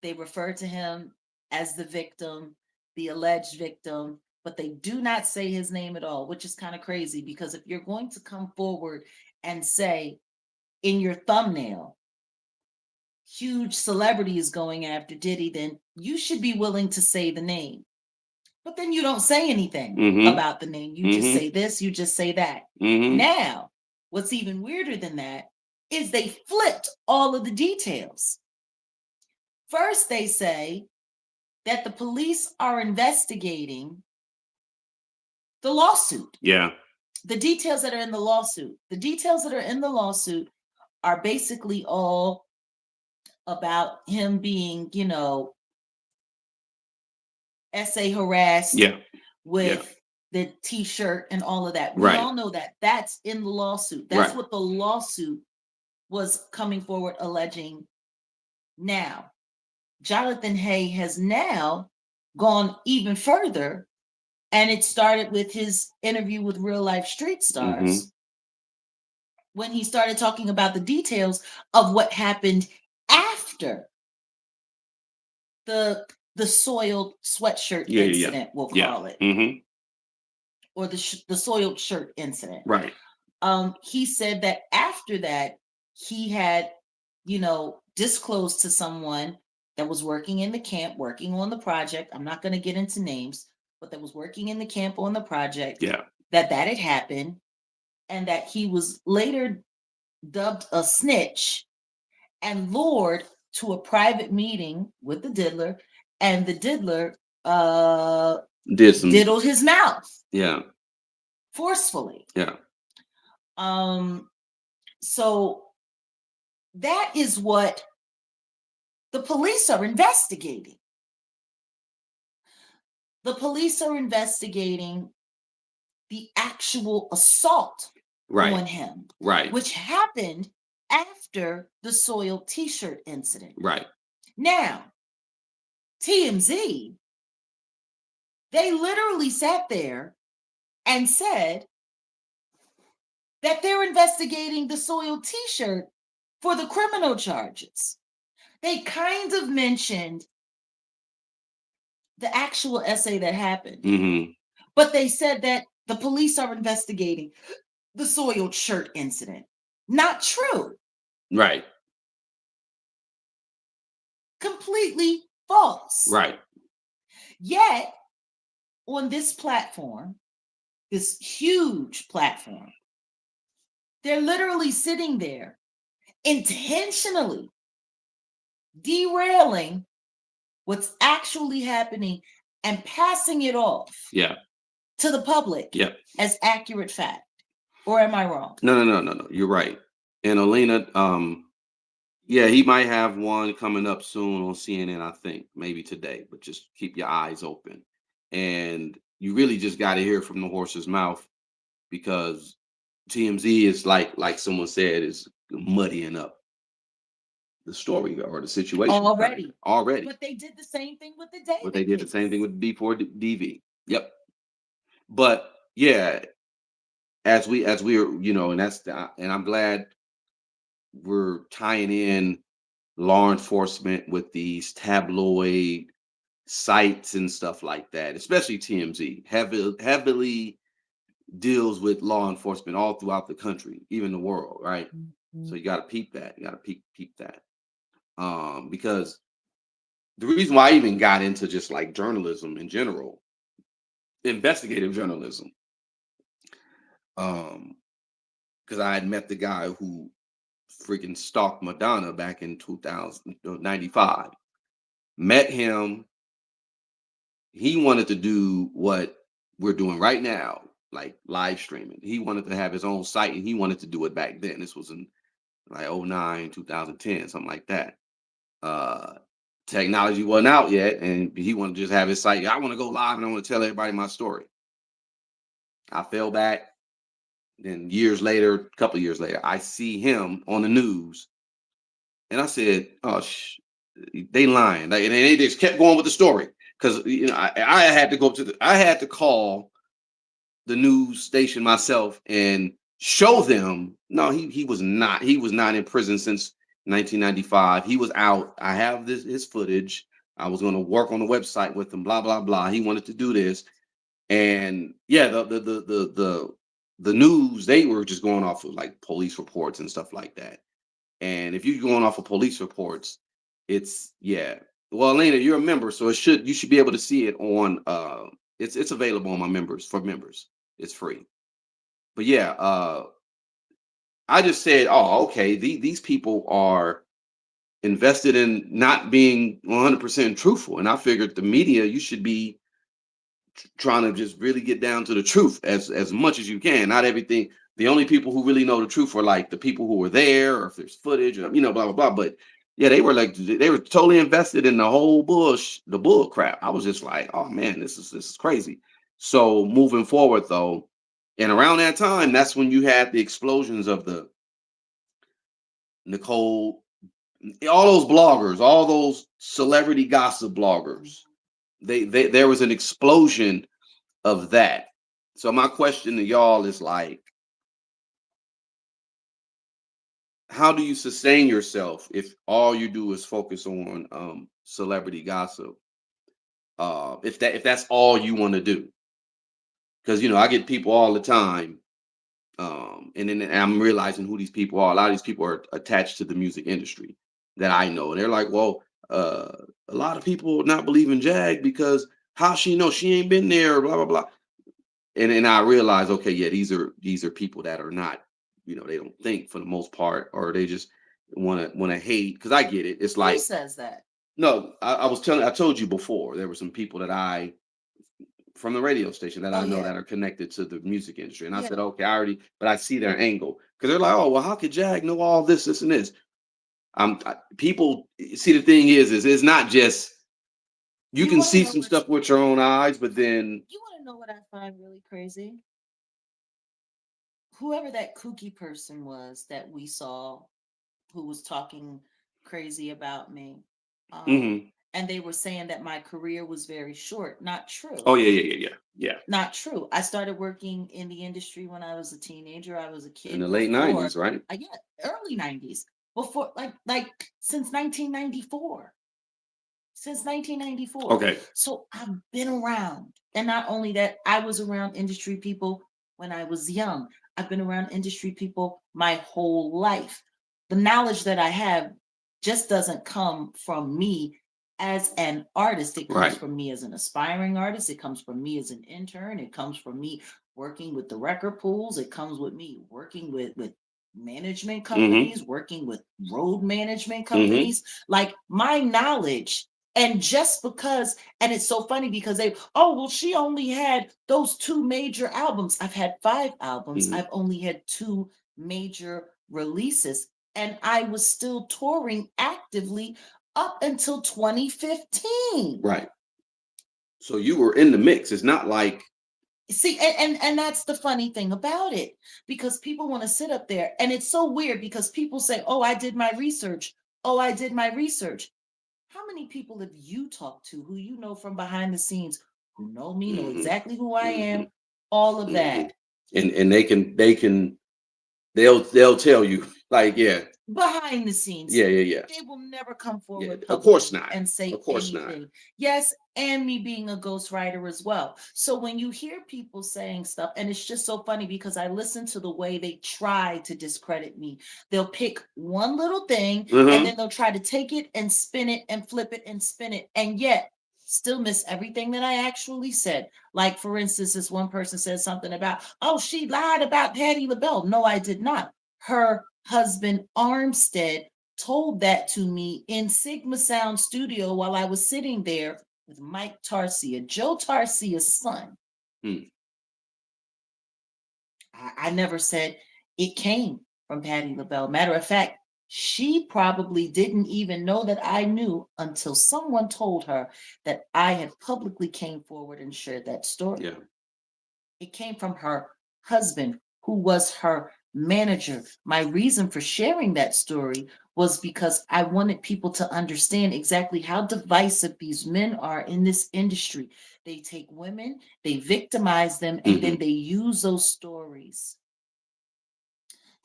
They refer to him as the victim, the alleged victim, but they do not say his name at all, which is kind of crazy because if you're going to come forward and say in your thumbnail, huge celebrity is going after Diddy, then you should be willing to say the name. But then you don't say anything about the name. You just say this, you just say that. Now, what's even weirder than that is they flipped all of the details. First, they say that the police are investigating the lawsuit. Yeah. The details that are in the lawsuit. The details that are in the lawsuit are basically all about him being, SA harassed with the T-shirt and all of that. We all know that that's in the lawsuit. That's what the lawsuit was coming forward alleging. Now, Jonathan Hay has now gone even further, and it started with his interview with Real Life Street Stars when he started talking about the details of what happened after the soiled sweatshirt incident, we'll call it, or the soiled shirt incident. Right. He said that after that, he had, disclosed to someone that was working in the camp, working on the project. I'm not going to get into names, but that was working in the camp on the project. Yeah. That had happened, and that he was later dubbed a snitch and lured to a private meeting with the diddler, and the diddler diddled his mouth. Yeah. Forcefully. Yeah. So that is what the police are investigating. The police are investigating the actual assault on him, which happened after the soiled T-shirt incident. Right. Now, TMZ, they literally sat there and said that they're investigating the soiled T-shirt for the criminal charges. They kind of mentioned the actual essay that happened, but they said that the police are investigating the soiled shirt incident. Not true. Right. Completely false. Right. Yet, on this platform, this huge platform, they're literally sitting there intentionally derailing what's actually happening and passing it off to the public as accurate fact. Or am I wrong? No. You're right. And Alina, he might have one coming up soon on CNN, I think, maybe today, but just keep your eyes open. And you really just got to hear from the horse's mouth, because TMZ is like someone said, is muddying up the story or the situation already. But they did the same thing with the David. But they did the same thing with D4 DV. Yep. But yeah, as we're, and I'm glad we're tying in law enforcement with these tabloid sites and stuff like that, especially TMZ heavily deals with law enforcement all throughout the country, even the world, right? So you got to peep that. You got to peep that. Because the reason why I even got into just like journalism in general, investigative journalism, because I had met the guy who freaking stalked Madonna back in 1995. Met him. He wanted to do what we're doing right now, like live streaming. He wanted to have his own site, and he wanted to do it back then. This was in like '09, 2010, something like that. Uh, Technology wasn't out yet, and he wanted to just have his site. I want to go live and I want to tell everybody my story. I fell back. Then years later, a couple of years later, I see him on the news, and I said, "Oh, they lying." Like, and they just kept going with the story because I had to go to I had to call the news station myself and show them. No, he was not in prison since 1995. He was out. I have this his footage. I was going to work on the website with him. Blah blah blah. He wanted to do this, and yeah, the news, they were just going off of like police reports and stuff like that. And if you're going off of police reports, it's yeah. Well, Elena, you're a member, so you should be able to see it on it's available on my members for members. It's free. But yeah, I just said, oh, okay, these people are invested in not being 100% truthful. And I figured the media, you should be trying to just really get down to the truth as much as you can. Not everything. The only people who really know the truth are like the people who were there, or if there's footage, or blah blah blah. But yeah, they were totally invested in the whole the bull crap. I was just like, oh man, this is crazy. So moving forward though, and around that time, that's when you had the explosions of the Nicole, all those bloggers, all those celebrity gossip bloggers. They there was an explosion of that. So my question to y'all is like, how do you sustain yourself if all you do is focus on celebrity gossip? If that's all you want to do, because I get people all the time, and then I'm realizing who these people are. A lot of these people are attached to the music industry that I know, and they're like, well, a lot of people not believe in Jag because how she know she ain't been there, blah blah blah. And I realized, okay, yeah, these are people that are not, they don't think for the most part, or they just want to hate. Because I get it. It's Who like, says that? no, I told you before, there were some people that I from the radio station that Oh I know yeah, that are connected to the music industry, and I yeah. said, okay, but I see their angle because they're like, oh, well, how could Jag know all this, and this? People see, the thing is it's not just you You can want to see know some what's stuff with your own eyes, but then you want to know what I find really crazy? Whoever that kooky person was that we saw who was talking crazy about me. Um, mhm. and they were saying that my career was very short. Not Oh true. yeah, yeah, yeah, yeah, yeah. Not true. I started working in the industry when I was a teenager. I was a In the kid late before, '90s, right? yeah, early 90s. Before like since 1994. Since 1994. Okay. So I've been around. And not only that, I was around industry people when I was young. I've been around industry people my whole life. The knowledge that I have just doesn't come from me as an artist. It comes Right. from me as an aspiring artist. It comes from me as an intern. It comes from me working with the record pools. It comes with me working with management Mhm. companies, working with road management Mhm. companies. Like my knowledge, and just because, and it's so funny because oh, well, she only had those two major albums. I've had 5 albums. Mhm. I've only had two major releases. And I was still touring actively up until 2015. Right. So you were in the mix. It's not like See, and that's the funny thing about it, because people want to sit up there, and it's so weird because people say, oh, I did my research. Oh, I did my research. How many people have you talked to who you know from behind the scenes, who know me, know mhm. exactly who I am, Mhm. all of Mhm. that? And they'll tell you like, yeah. Behind the scenes, Yeah, yeah, yeah. they will never come Yeah, forward of course publicly not. and Of say course not. anything. Yes, and me being a ghostwriter as well. So when you hear people saying stuff, and it's just so funny because I listen to the way they try to discredit me. They'll pick one little thing and then Mhm. they'll try to take it and spin it and flip it and spin it, and yet still miss everything that I actually said. Like, for instance, this one person said something about, oh, she lied about Patti LaBelle. No, I did not. Her husband Armstead told that to me in Sigma Sound Studio while I was sitting there with Mike Tarsia, Joe Tarsia's son. Hmm. I never said it came from Patti LaBelle. Matter of fact, she probably didn't even know that I knew until someone told her that I had publicly came forward and shared that story. Yeah. It came from her husband, who was her manager. My reason for sharing that story was because I wanted people to understand exactly how divisive these men are in this industry. They take women, they victimize them, and then Hmm. they use those stories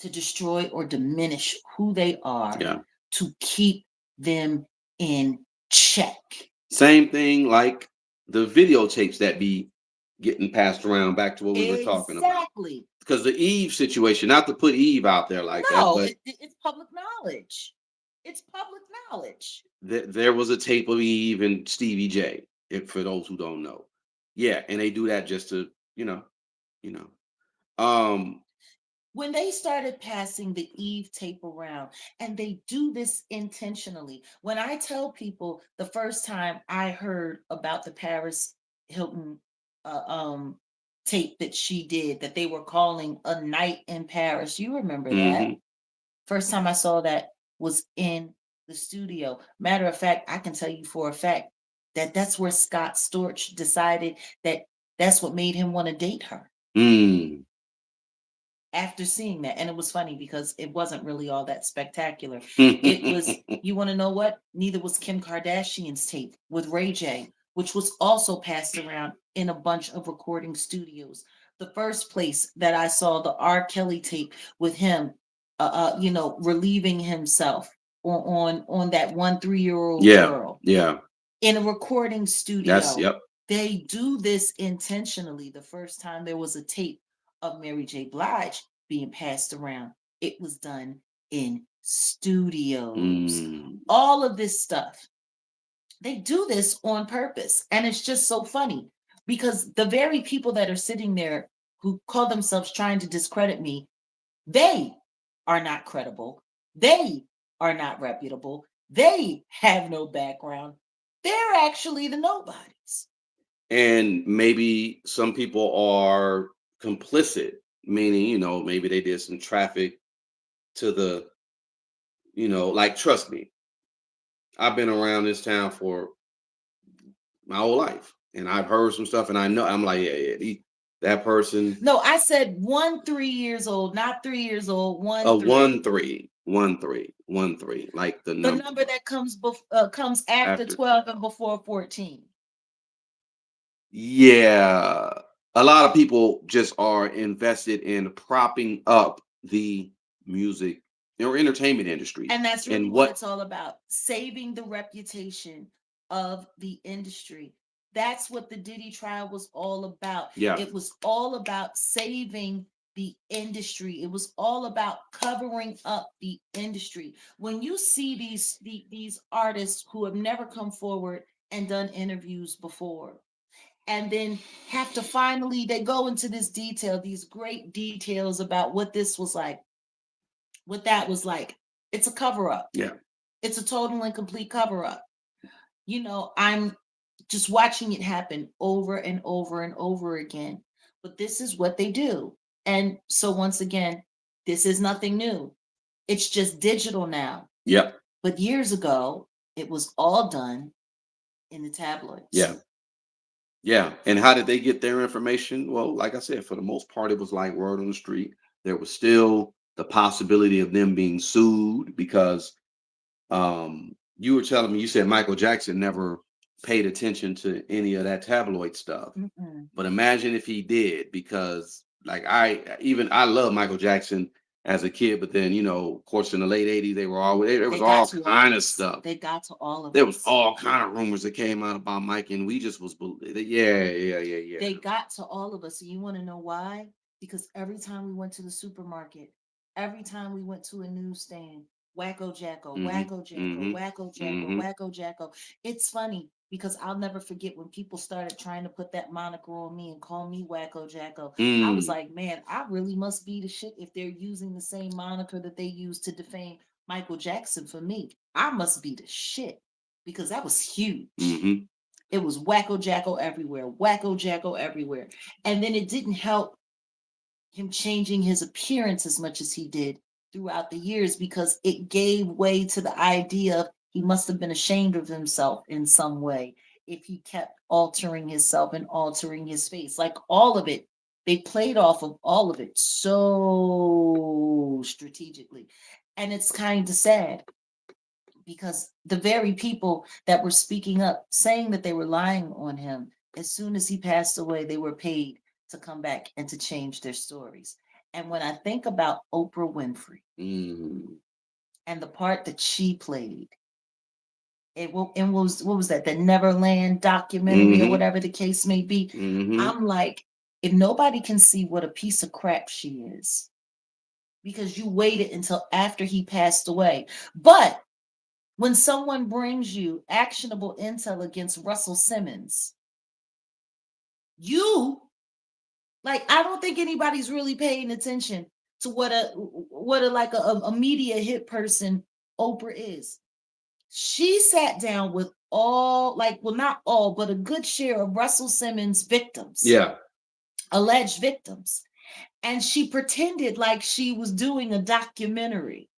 to destroy or diminish who they are Yeah. to keep them in check. Same thing like the videotapes that be getting passed around. Back to what we were talking about. Exactly. Because the Eve situation, not to put Eve out there like that, No, but it's public knowledge. It's public knowledge. there was a tape of Eve and Stevie J. If for those who don't know, yeah, and they do that just to you know. Um, When they started passing the Eve tape around, and they do this intentionally. When I tell people the first time I heard about the Paris Hilton uh, um, tape that she did, that they were calling A Night in Paris, you remember that? hmm First time I saw that was in the studio. Matter of fact, I can tell you for a fact that that's where Scott Storch decided that that's what made him want to date her mm. after seeing that. And it was funny because it wasn't really all that spectacular. It was, you want to know what? Neither was Kim Kardashian's tape with Ray J, which was also passed around in a bunch of recording studios. The first place that I saw the R. Kelly tape with him, relieving himself on that 1 3-year-old Yeah, girl yeah, in a recording that's studio. yep. They do this intentionally. The first time there was a tape of Mary J. Blige being passed around, it was done in studios. Mm. All of this stuff, they do this on purpose. And it's just so funny because the very people that are sitting there who call themselves trying to discredit me, they are not credible. They are not reputable. They have no background. They're actually the nobodies. And maybe some people are complicit, meaning maybe they did some traffic to the like trust me, I've been around this town for my whole life, and I've heard some stuff, and I know I'm like, yeah, yeah, that person. No, I said 1 3 years old, not 3 years old. A 1 3. 1 3, 1 3, 1 3, like the The number number that comes after after. 12 and before 14. Yeah, a lot of people just are invested in propping up the music or entertainment industry, And that's really and what what? it's all about, saving the reputation of the industry. That's what the Diddy trial was all about. Yeah, It was all about saving the industry. It was all about covering up the industry. When you see these artists who have never come forward and done interviews before, and then have to finally, they go into this detail, these great details about what this was like, what that was like. It's a cover up. yeah, It's a total and complete cover up. I'm just watching it happen over and over and over again. But this is what they do. And so, once again, this is nothing new. It's just digital now. yep, But years ago, it was all done in the yeah. tabloids. Yeah, and how did they get their information? Well, like I said, for the most part, it was like word on the street. There was still the possibility of them being sued because you were telling me, you said Michael Jackson never paid attention to any of that tabloid stuff. Mm-mm. But imagine if he did, because like I love Michael Jackson as a kid, but then of course in the late '80s they were always there They was got all to all of kind of us. stuff. They got to all of There was us. all kind of rumors that came out about Mike, and we just was yeah, yeah, yeah, yeah. They got to all of us. And you want to know why? Because every time we went to the supermarket, every time we went to a newsstand, wacko jacko, Mhm, wacko jacko, mhm, wacko jacko, mhm. wacko jacko. It's funny. because I'll never forget when people started trying to put that moniker on me and call me Wacko Jacko. I was Mm, like, man, I really must be the shit if they're using the same moniker that they used to defame Michael Jackson for me. I must be the shit because that was huge. mm-hmm. It was Wacko Jacko everywhere, Wacko Jacko everywhere. And then it didn't help him changing his appearance as much as he did throughout the years because it gave way to the idea of he must have been ashamed of himself in some way if he kept altering himself and altering his face. Like all of it, they played off of all of it so strategically. And it's kind of sad because the very people that were speaking up, saying that they were lying on him, as soon as he passed away, they were paid to come back and to change their stories. And when I think about Oprah Winfrey Mm, and the part that she played, and what was that, the Neverland documentary or mm-hmm. whatever the case may be, Mm-hmm. I'm like, if nobody can see what a piece of crap she is, because you waited until after he passed away. But when someone brings you actionable intel against Russell Simmons, you like I don't think anybody's really paying attention to what a like a media hit person Oprah is. She sat down with all like well not all but a good share of Russell Simmons victims, Yeah. alleged victims, and she pretended like she was doing a documentary.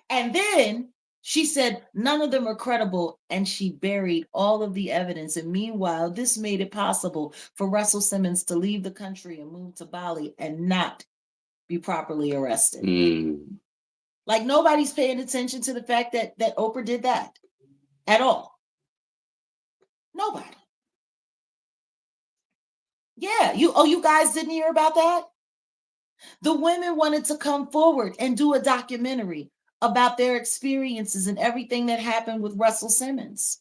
And then she said none of them are credible, and she buried all of the evidence. And meanwhile, this made it possible for Russell Simmons to leave the country and move to Bali and not be properly arrested. Mm. Like nobody's paying attention to the fact that Oprah did that at all. Nobody. Yeah, you guys didn't hear about that? The women wanted to come forward and do a documentary about their experiences and everything that happened with Russell Simmons.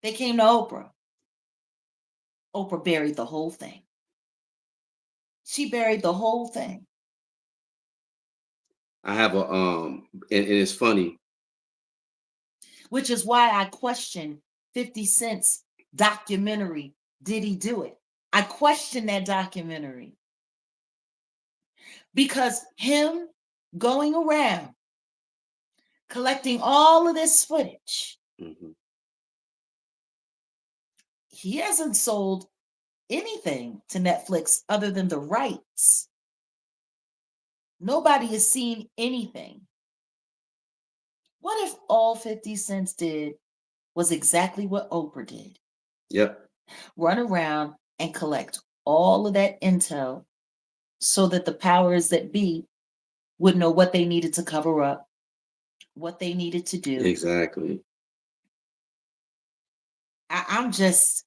They came to Oprah. Oprah buried the whole thing. She buried the whole thing. I have a and it's funny. Which is why I question 50 Cent's documentary. Did he do it? I question that documentary because him going around collecting all of this footage, Mm-hmm. he hasn't sold anything to Netflix other than the rights. Nobody has seen anything. What if all 50 Cents did was exactly what Oprah did? Yep. Run around and collect all of that intel so that the powers that be would know what they needed to cover up, what they needed to do. Exactly. I'm just,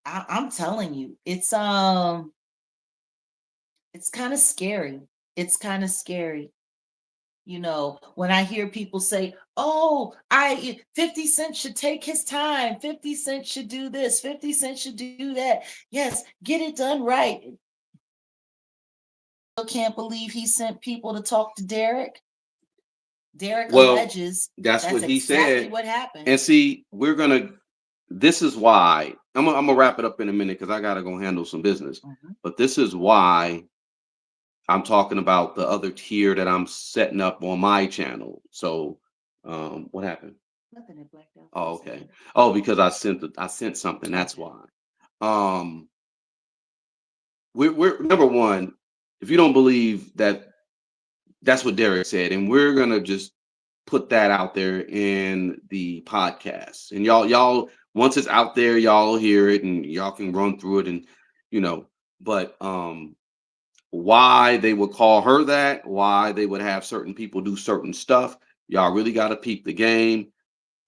I'm telling you, it's kind of scary. It's kind of scary. You know, when I hear people say, "Oh, 50 Cent should take his time. 50 Cent should do this. 50 Cent should do that. Yes, get it done right." I can't believe he sent people to talk to Derek. Derek Well, alleges that's that's what he exactly said. what happened. And see, this is why I'm gonna wrap it up in a minute because I gotta go handle some business. Mhm. But this is why I'm talking about the other tier that I'm setting up on my channel. So, what happened? Nothing that blacked out for a Oh, okay. second. Oh, because I sent something. That's Okay. why. Um, we're number one. If you don't believe that, that's what Derek said, and we're gonna just put that out there in the podcast. And y'all, once it's out there, y'all hear it and y'all can run through it, and you know. But why they would call her that, why they would have certain people do certain stuff, y'all really got to peep the game.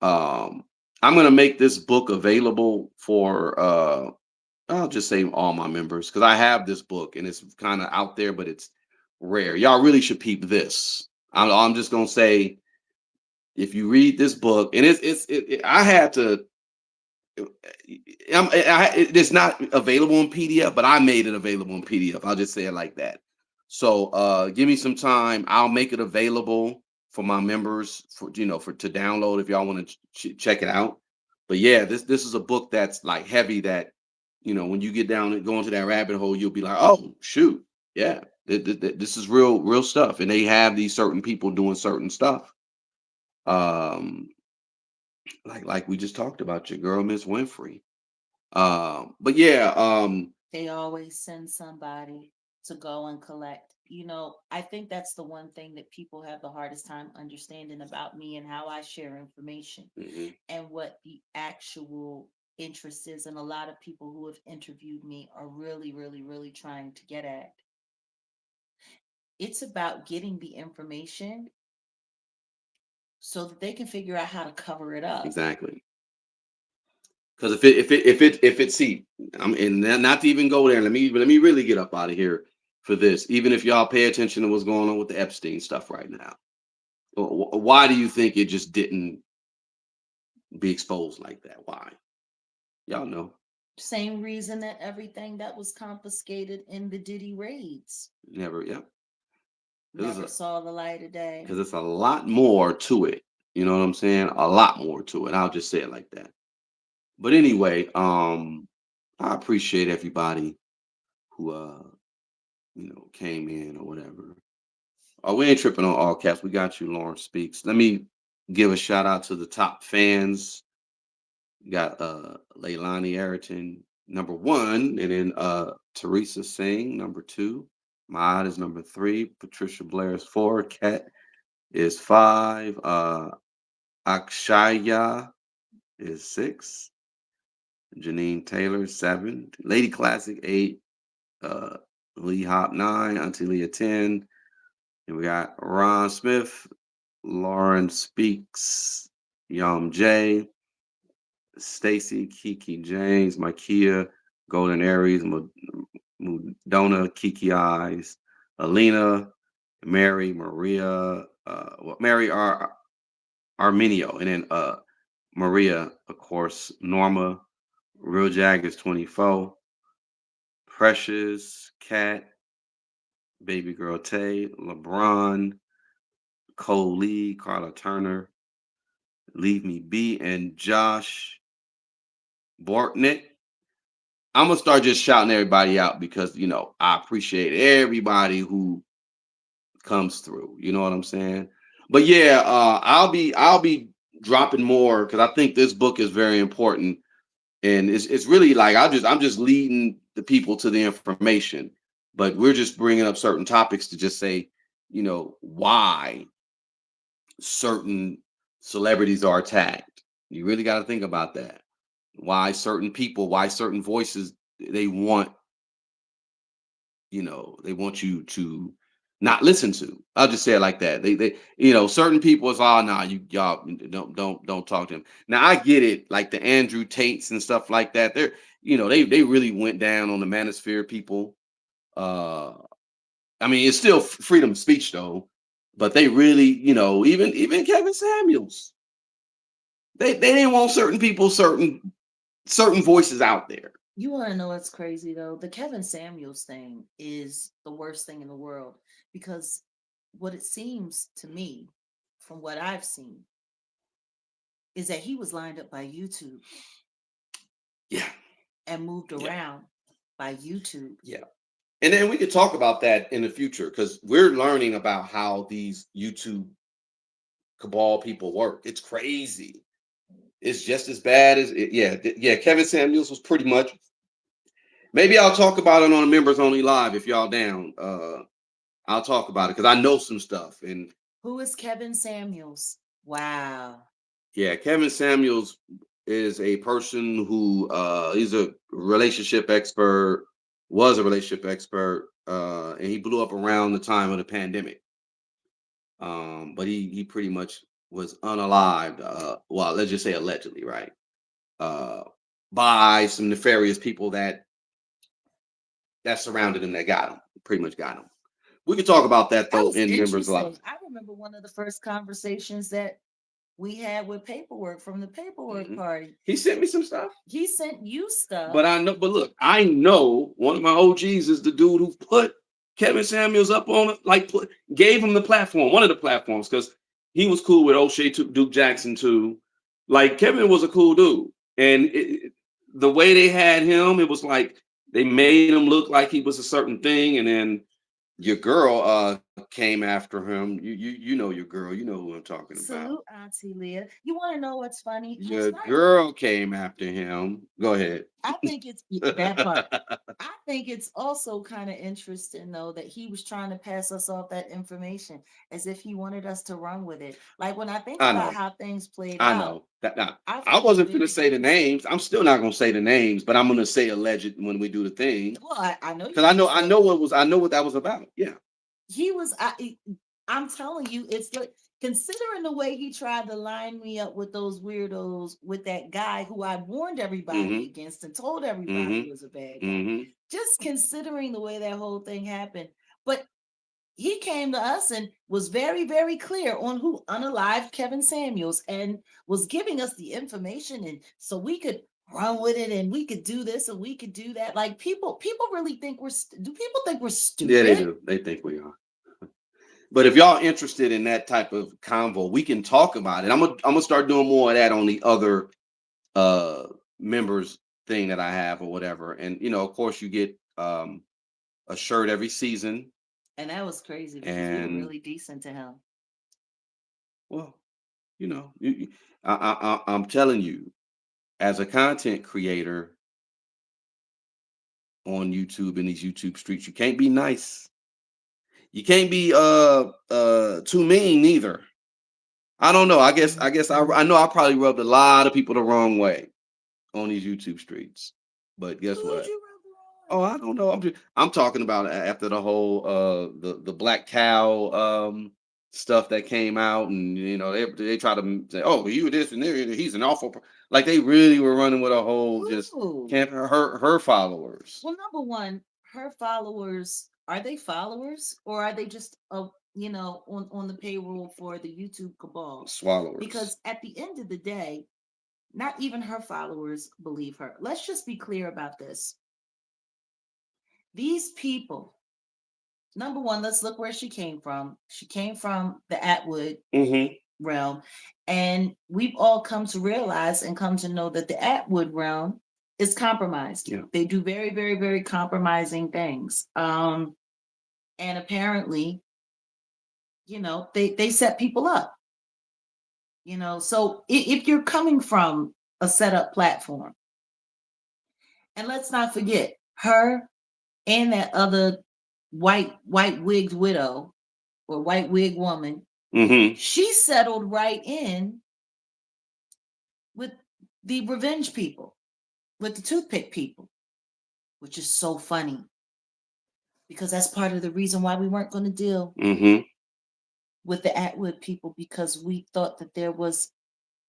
Um, I'm gonna make this book available for I'll just say all my members because I have this book and it's kind of out there, but it's rare. Y'all really should peep this. I'm just gonna say if you read this book, and I had to. It's not available in PDF, but I made it available in PDF. I'll just say it like that. So give me some time. I'll make it available for my members for for to download if y'all want to check it out. But yeah, this is a book that's like heavy that when you get down and go into that rabbit hole, you'll be like, oh shoot, yeah, this is real stuff, and they have these certain people doing certain stuff. Um, like we just talked about your girl Miss Winfrey. But yeah, They always send somebody to go and collect. I think that's the one thing that people have the hardest time understanding about me and how I share information mhm, and what the actual interest is. And a lot of people who have interviewed me are really, really, really trying to get at. It's about getting the information so that they can figure out how to cover it up. exactly. Because if it see, and not to even go there. Let me really get up out of here for this. Even if y'all pay attention to what's going on with the Epstein stuff right now, why do you think it just didn't be exposed like that? Why? Y'all know. Same reason that everything that was confiscated in the Diddy raids Never. Yeah. never saw the light of day. Because it's a lot more to it. You know what I'm saying? A lot more to it. I'll just say it like that. But anyway, I appreciate everybody who came in or whatever. Oh, we ain't tripping on all caps. We got you, Lawrence Speaks. Let me give a shout out to the top fans. We got Leilani Ayrton, number one, and then Teresa Singh, number two. Maud is number three. Patricia Blair is four. Kat is five. Akshaya is six. Janine Taylor, seven. Lady Classic, eight. Uh, Lee Hop, nine. Auntie Leah, 10. And we got Ron Smith, Lauren Speaks, Yum J, Stacy, Kiki James, Makia, Golden Aries, Mudona, Kiki Eyes, Alina, Mary, Maria, Mary Arminio, and then Maria, of course, Norma, Real Jag is 24, Precious, Cat, Baby Girl Tay, LeBron, Cole Lee, Carla Turner, Leave Me Be, and Josh Bortnick. I'm gonna start just shouting everybody out because I appreciate everybody who comes through. You know what I'm saying? But yeah, I'll be dropping more because I think this book is very important, and it's really like I'm just leading the people to the information, but we're just bringing up certain topics to just say, why certain celebrities are attacked. You really got to think about that. Why certain people, why certain voices they want, they want you to not listen to. I'll just say it like that. Certain people is all nah, y'all don't talk to them. Now I get it, like the Andrew Tates and stuff like that. They really went down on the Manosphere people. Uh I mean, it's still freedom of speech though, but they really, even Kevin Samuels, they didn't want certain people, certain voices out there. You want to know what's crazy though? The Kevin Samuels thing is the worst thing in the world because what it seems to me, from what I've seen, is that he was lined up by YouTube Yeah, and moved yeah, around by YouTube. yeah. And then we could talk about that in the future because we're learning about how these YouTube cabal people work. It's crazy. It's just as bad as yeah. Kevin Samuels was pretty much. Maybe I'll talk about it on the members only live if y'all down. I'll talk about it because I know some stuff. And Who is Kevin Samuels? Wow. yeah, Kevin Samuels is a person who he's a relationship expert, was a relationship expert, and he blew up around the time of the pandemic. But he pretty much was unalived. Well, let's just say allegedly, right? Uh, by some nefarious people that surrounded him, that got him, pretty much got him. We could talk about that That though was in members interesting. live. I remember one of the first conversations that we had with paperwork from the paperwork Mhm. party. He sent me some stuff. He sent you stuff. But I know, but look, I know one of my OGs is the dude who put Kevin Samuels up on it, like gave him the platform, one of the platforms, because he was cool with O'Shea too, Duke Jackson too. Like Kevin was a cool dude, and the way they had him, it was like they made him look like he was a certain thing, and then your girl came after him. You know your girl. You know who I'm talking about. Salute, Auntie Leah. You want to know what's funny? Your girl came after him. Go ahead. I think it's that part. I think it's also kind of interesting though that he was trying to pass us off that information as if he wanted us to run with it. Like when I think I about know. how things played I out, know that. Now, I I find it wasn't going to very say the interesting. names. I'm still not going to say the names, but I'm going to say alleged when we do the thing Well, I know because you're gonna I say know what was. I know what that was about. Yeah. he was. I'm telling you, it's like considering the way he tried to line me up with those weirdos with that guy who I warned everybody Mm-hmm. against and told everybody Mm-hmm. was a bad guy. Mm-hmm. Just considering the way that whole thing happened, but he came to us and was very, very clear on who unalived Kevin Samuels and was giving us the information, and so we could run with it and we could do this and we could do that. Like people really think do people think we're Yeah, they stupid? do. They think we are. But if y'all interested in that type of convo, we can talk about it. I'm gonna start doing more of that on the other uh members thing that I have or whatever. And of course, you get a shirt every season. And that was crazy because we were And really decent to him. well, I'm telling you, as a content creator on YouTube in these YouTube streets, you can't be nice. You can't be too mean neither. I don't know. I know I probably rubbed a lot of people the wrong way on these YouTube streets. But guess Who did what? you rub the wrong Oh, way? I don't know. I'm talking about after the whole the black cow stuff that came out, and they try to say, oh, you this and there, he's an awful like they really were running with a whole just Who? camp her followers, Well, number one, her followers, are they followers or are they just on the payroll for the YouTube cabal? swallowers. Because at the end of the day, not even her followers believe her. Let's just be clear about this. These people, number one, let's look where she came from. She came from the Atwood Mm-hmm. realm. And we've all come to realize and come to know that the Atwood realm is compromised. Yeah. They do very, very, very compromising things. And apparently, they set people up. So if you're coming from a setup platform, and let's not forget her and that other white wigged widow or white wig woman, Mm-hmm. she settled right in with the revenge people, with the toothpick people, which is so funny because that's part of the reason why we weren't going to deal Mm-hmm. with the Atwood people because we thought that there was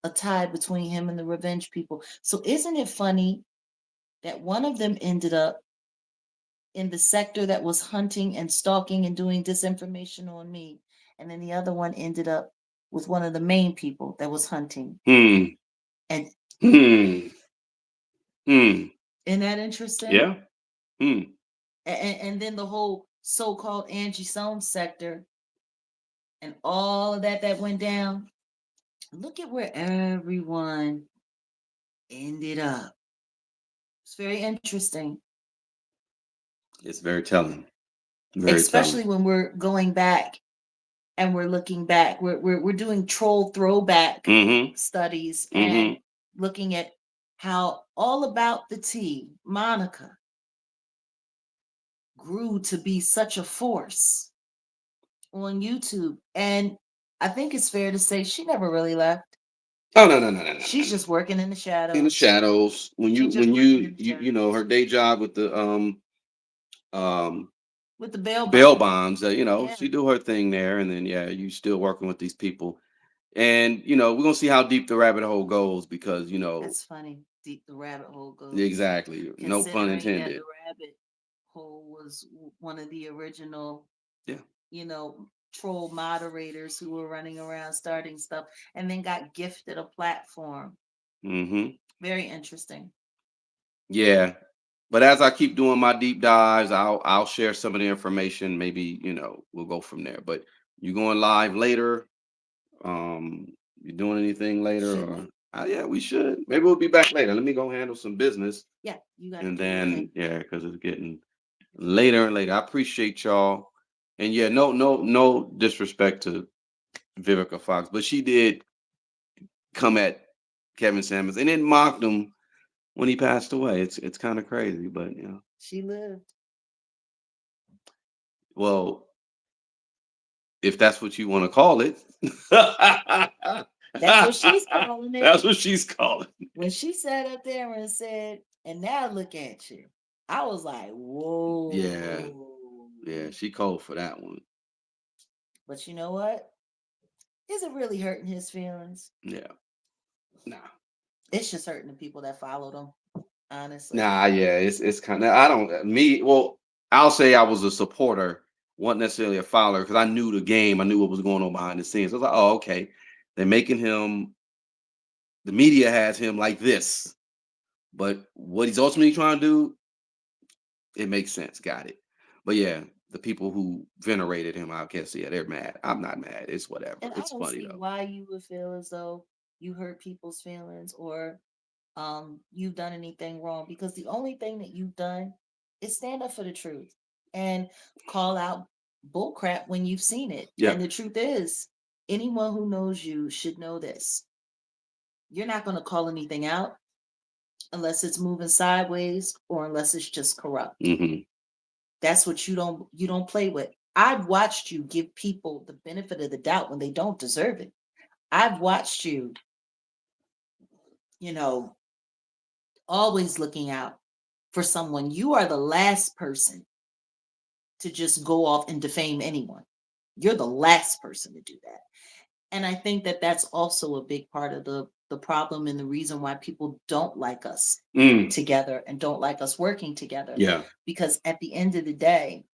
a tie between him and the revenge people. So isn't it funny that one of them ended up in the sector that was hunting and stalking and doing disinformation on me, and then the other one ended up with one of the main people that was hunting. Hmm. And Hmm. Hmm. isn't that interesting? Yeah. Hmm. And then the whole so-called Angie Soames sector and all of that went down. Look at where everyone ended up. It's very interesting, It's very telling. Very telling. especially when we're going back and we're looking back. We're doing troll throwback Mm-hmm. studies Mm-hmm. and looking at how All About the Tea, Monica, grew to be such a force on YouTube. And I think it's fair to say she never really left. Oh, no, no, no, no, no, no, She's no. just working in the In the shadows. shadows when She's just when working in the her shadows day job with the um with the bail bail bond. bonds, Yeah, she do her thing there, and then yeah, you still working with these people, and we're gonna see how deep the rabbit hole goes because that's funny. Deep the rabbit hole goes. exactly, no pun Considering that intended. the rabbit hole was one of the original, Yeah. troll moderators who were running around starting stuff and then got gifted a platform. Mm-hmm. Very interesting. Yeah. But as I keep doing my deep dives, I'll share some of the information. Maybe we'll go from there. But you going live later? You doing anything later Shouldn't or? we? Yeah, we should. Maybe we'll be back later. Let me go handle some business, Yeah, you got to and do your then thing. yeah, because it's getting later and later. I appreciate y'all, and yeah, no disrespect to Vivica Fox, but she did come at Kevin Samuels and then mocked him when he passed away. It's kind of crazy, but She lived. well, if that's what you want to call it, That's what she's calling it. that's what she's calling. When she sat up there and said, "And now look at you," I was like, Yeah, "Whoa!" yeah, she called for that one. But you know what? Is it really hurting his feelings? Yeah, nah, It's just hurting the people that followed him. Honestly, nah, yeah, it's kind of I don't me. Well, I'll say I was a supporter, wasn't necessarily a follower because I knew the game, I knew what was going on behind the scenes. I was like, oh, okay, they're making him. The media has him like this, but what he's ultimately trying to do, it makes sense. Got it. But yeah, the people who venerated him, I guess, yeah, they're mad. I'm not mad. It's whatever. and I It's don't funny see though. why you would feel as though you hurt people's feelings or you've done anything wrong, because the only thing that you've done is stand up for the truth and call out bullcrap when you've seen it. Yeah. And the truth is, anyone who knows you should know this. You're not going to call anything out unless it's moving sideways or unless it's just corrupt. Hmm. That's what you don't play with. I've watched you give people the benefit of the doubt when they don't deserve it. I've watched you, you know, always looking out for someone. You are the last person to just go off and defame anyone. You're the last person to do that. And I think that that's also a big part of the problem and the reason why people don't like us Mm. together and don't like us working together. Yeah. Because at the end of the day,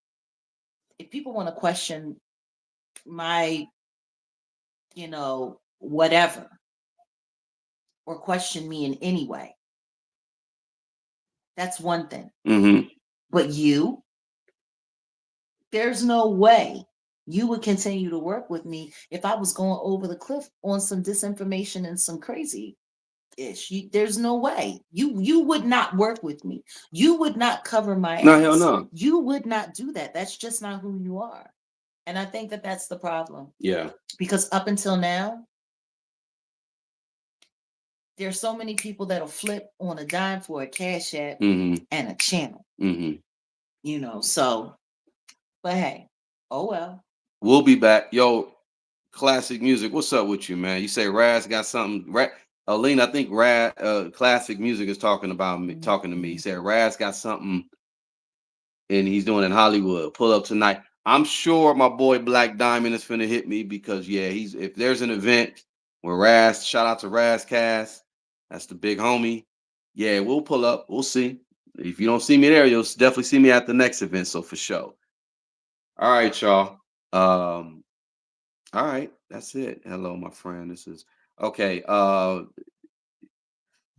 if people want to question my, whatever, or question me in any way, that's one thing. Hmm. But there's no way you would continue to work with me if I was going over the cliff on some disinformation and some crazy ish. There's no way you would not work with me. You would not cover my No, hell ass. no. You would not do that. That's just not who you are. And I think that that's the problem, Yeah. because up until now, there's so many people that'll flip on a dime for a cash app Hmm. and a channel. Hmm. So, but hey, oh well. We'll be back. Yo, classic music. What's up with you, man? You say Raz got something. Alina, I think classic music is talking about me, talking to me. He Mhm. said Raz got something and he's doing in Hollywood. Pull up tonight. I'm sure my boy Black Diamond is finna hit me because yeah, he's if there's an event where Raz, shout out to Raz Cast, that's the big homie. Yeah, we'll pull up. We'll see. If you don't see me there, you'll definitely see me at the next event. So for sure. All right, y'all. All right, that's it. Hello, my friend. This is okay.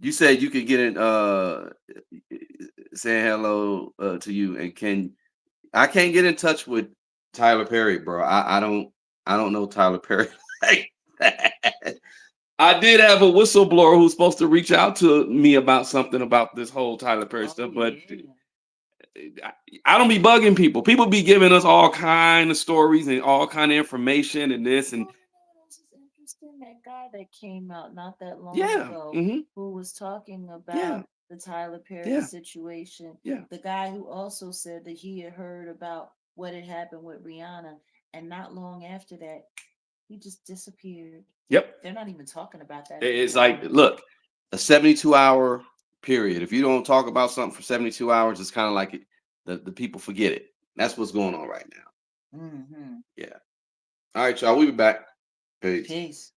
You said you could get in saying hello to you, and I can't get in touch with Tyler Perry, bro. I don't know Tyler Perry like that. I did have a whistleblower who's supposed to reach out to me about something about this whole Tyler Perry Oh stuff, but yeah. I, I don't be bugging people. People be giving us all kind of stories and all kind of information and this Oh, and you know, this is interesting. That guy that came out not that long yeah, ago, hmm, who was talking yeah, about the Tyler Perry yeah, situation, yeah. the guy who also said that he had heard about what had happened with Rihanna, and not long after that, he just disappeared. Yep. They're not even talking about that It's like, anymore. look, a 72-hour period. If you don't talk about something for 72 hours, it's kind of like the people forget it. That's what's going on right now. Hmm. Yeah. All right, y'all. We'll be back. Peace. Peace.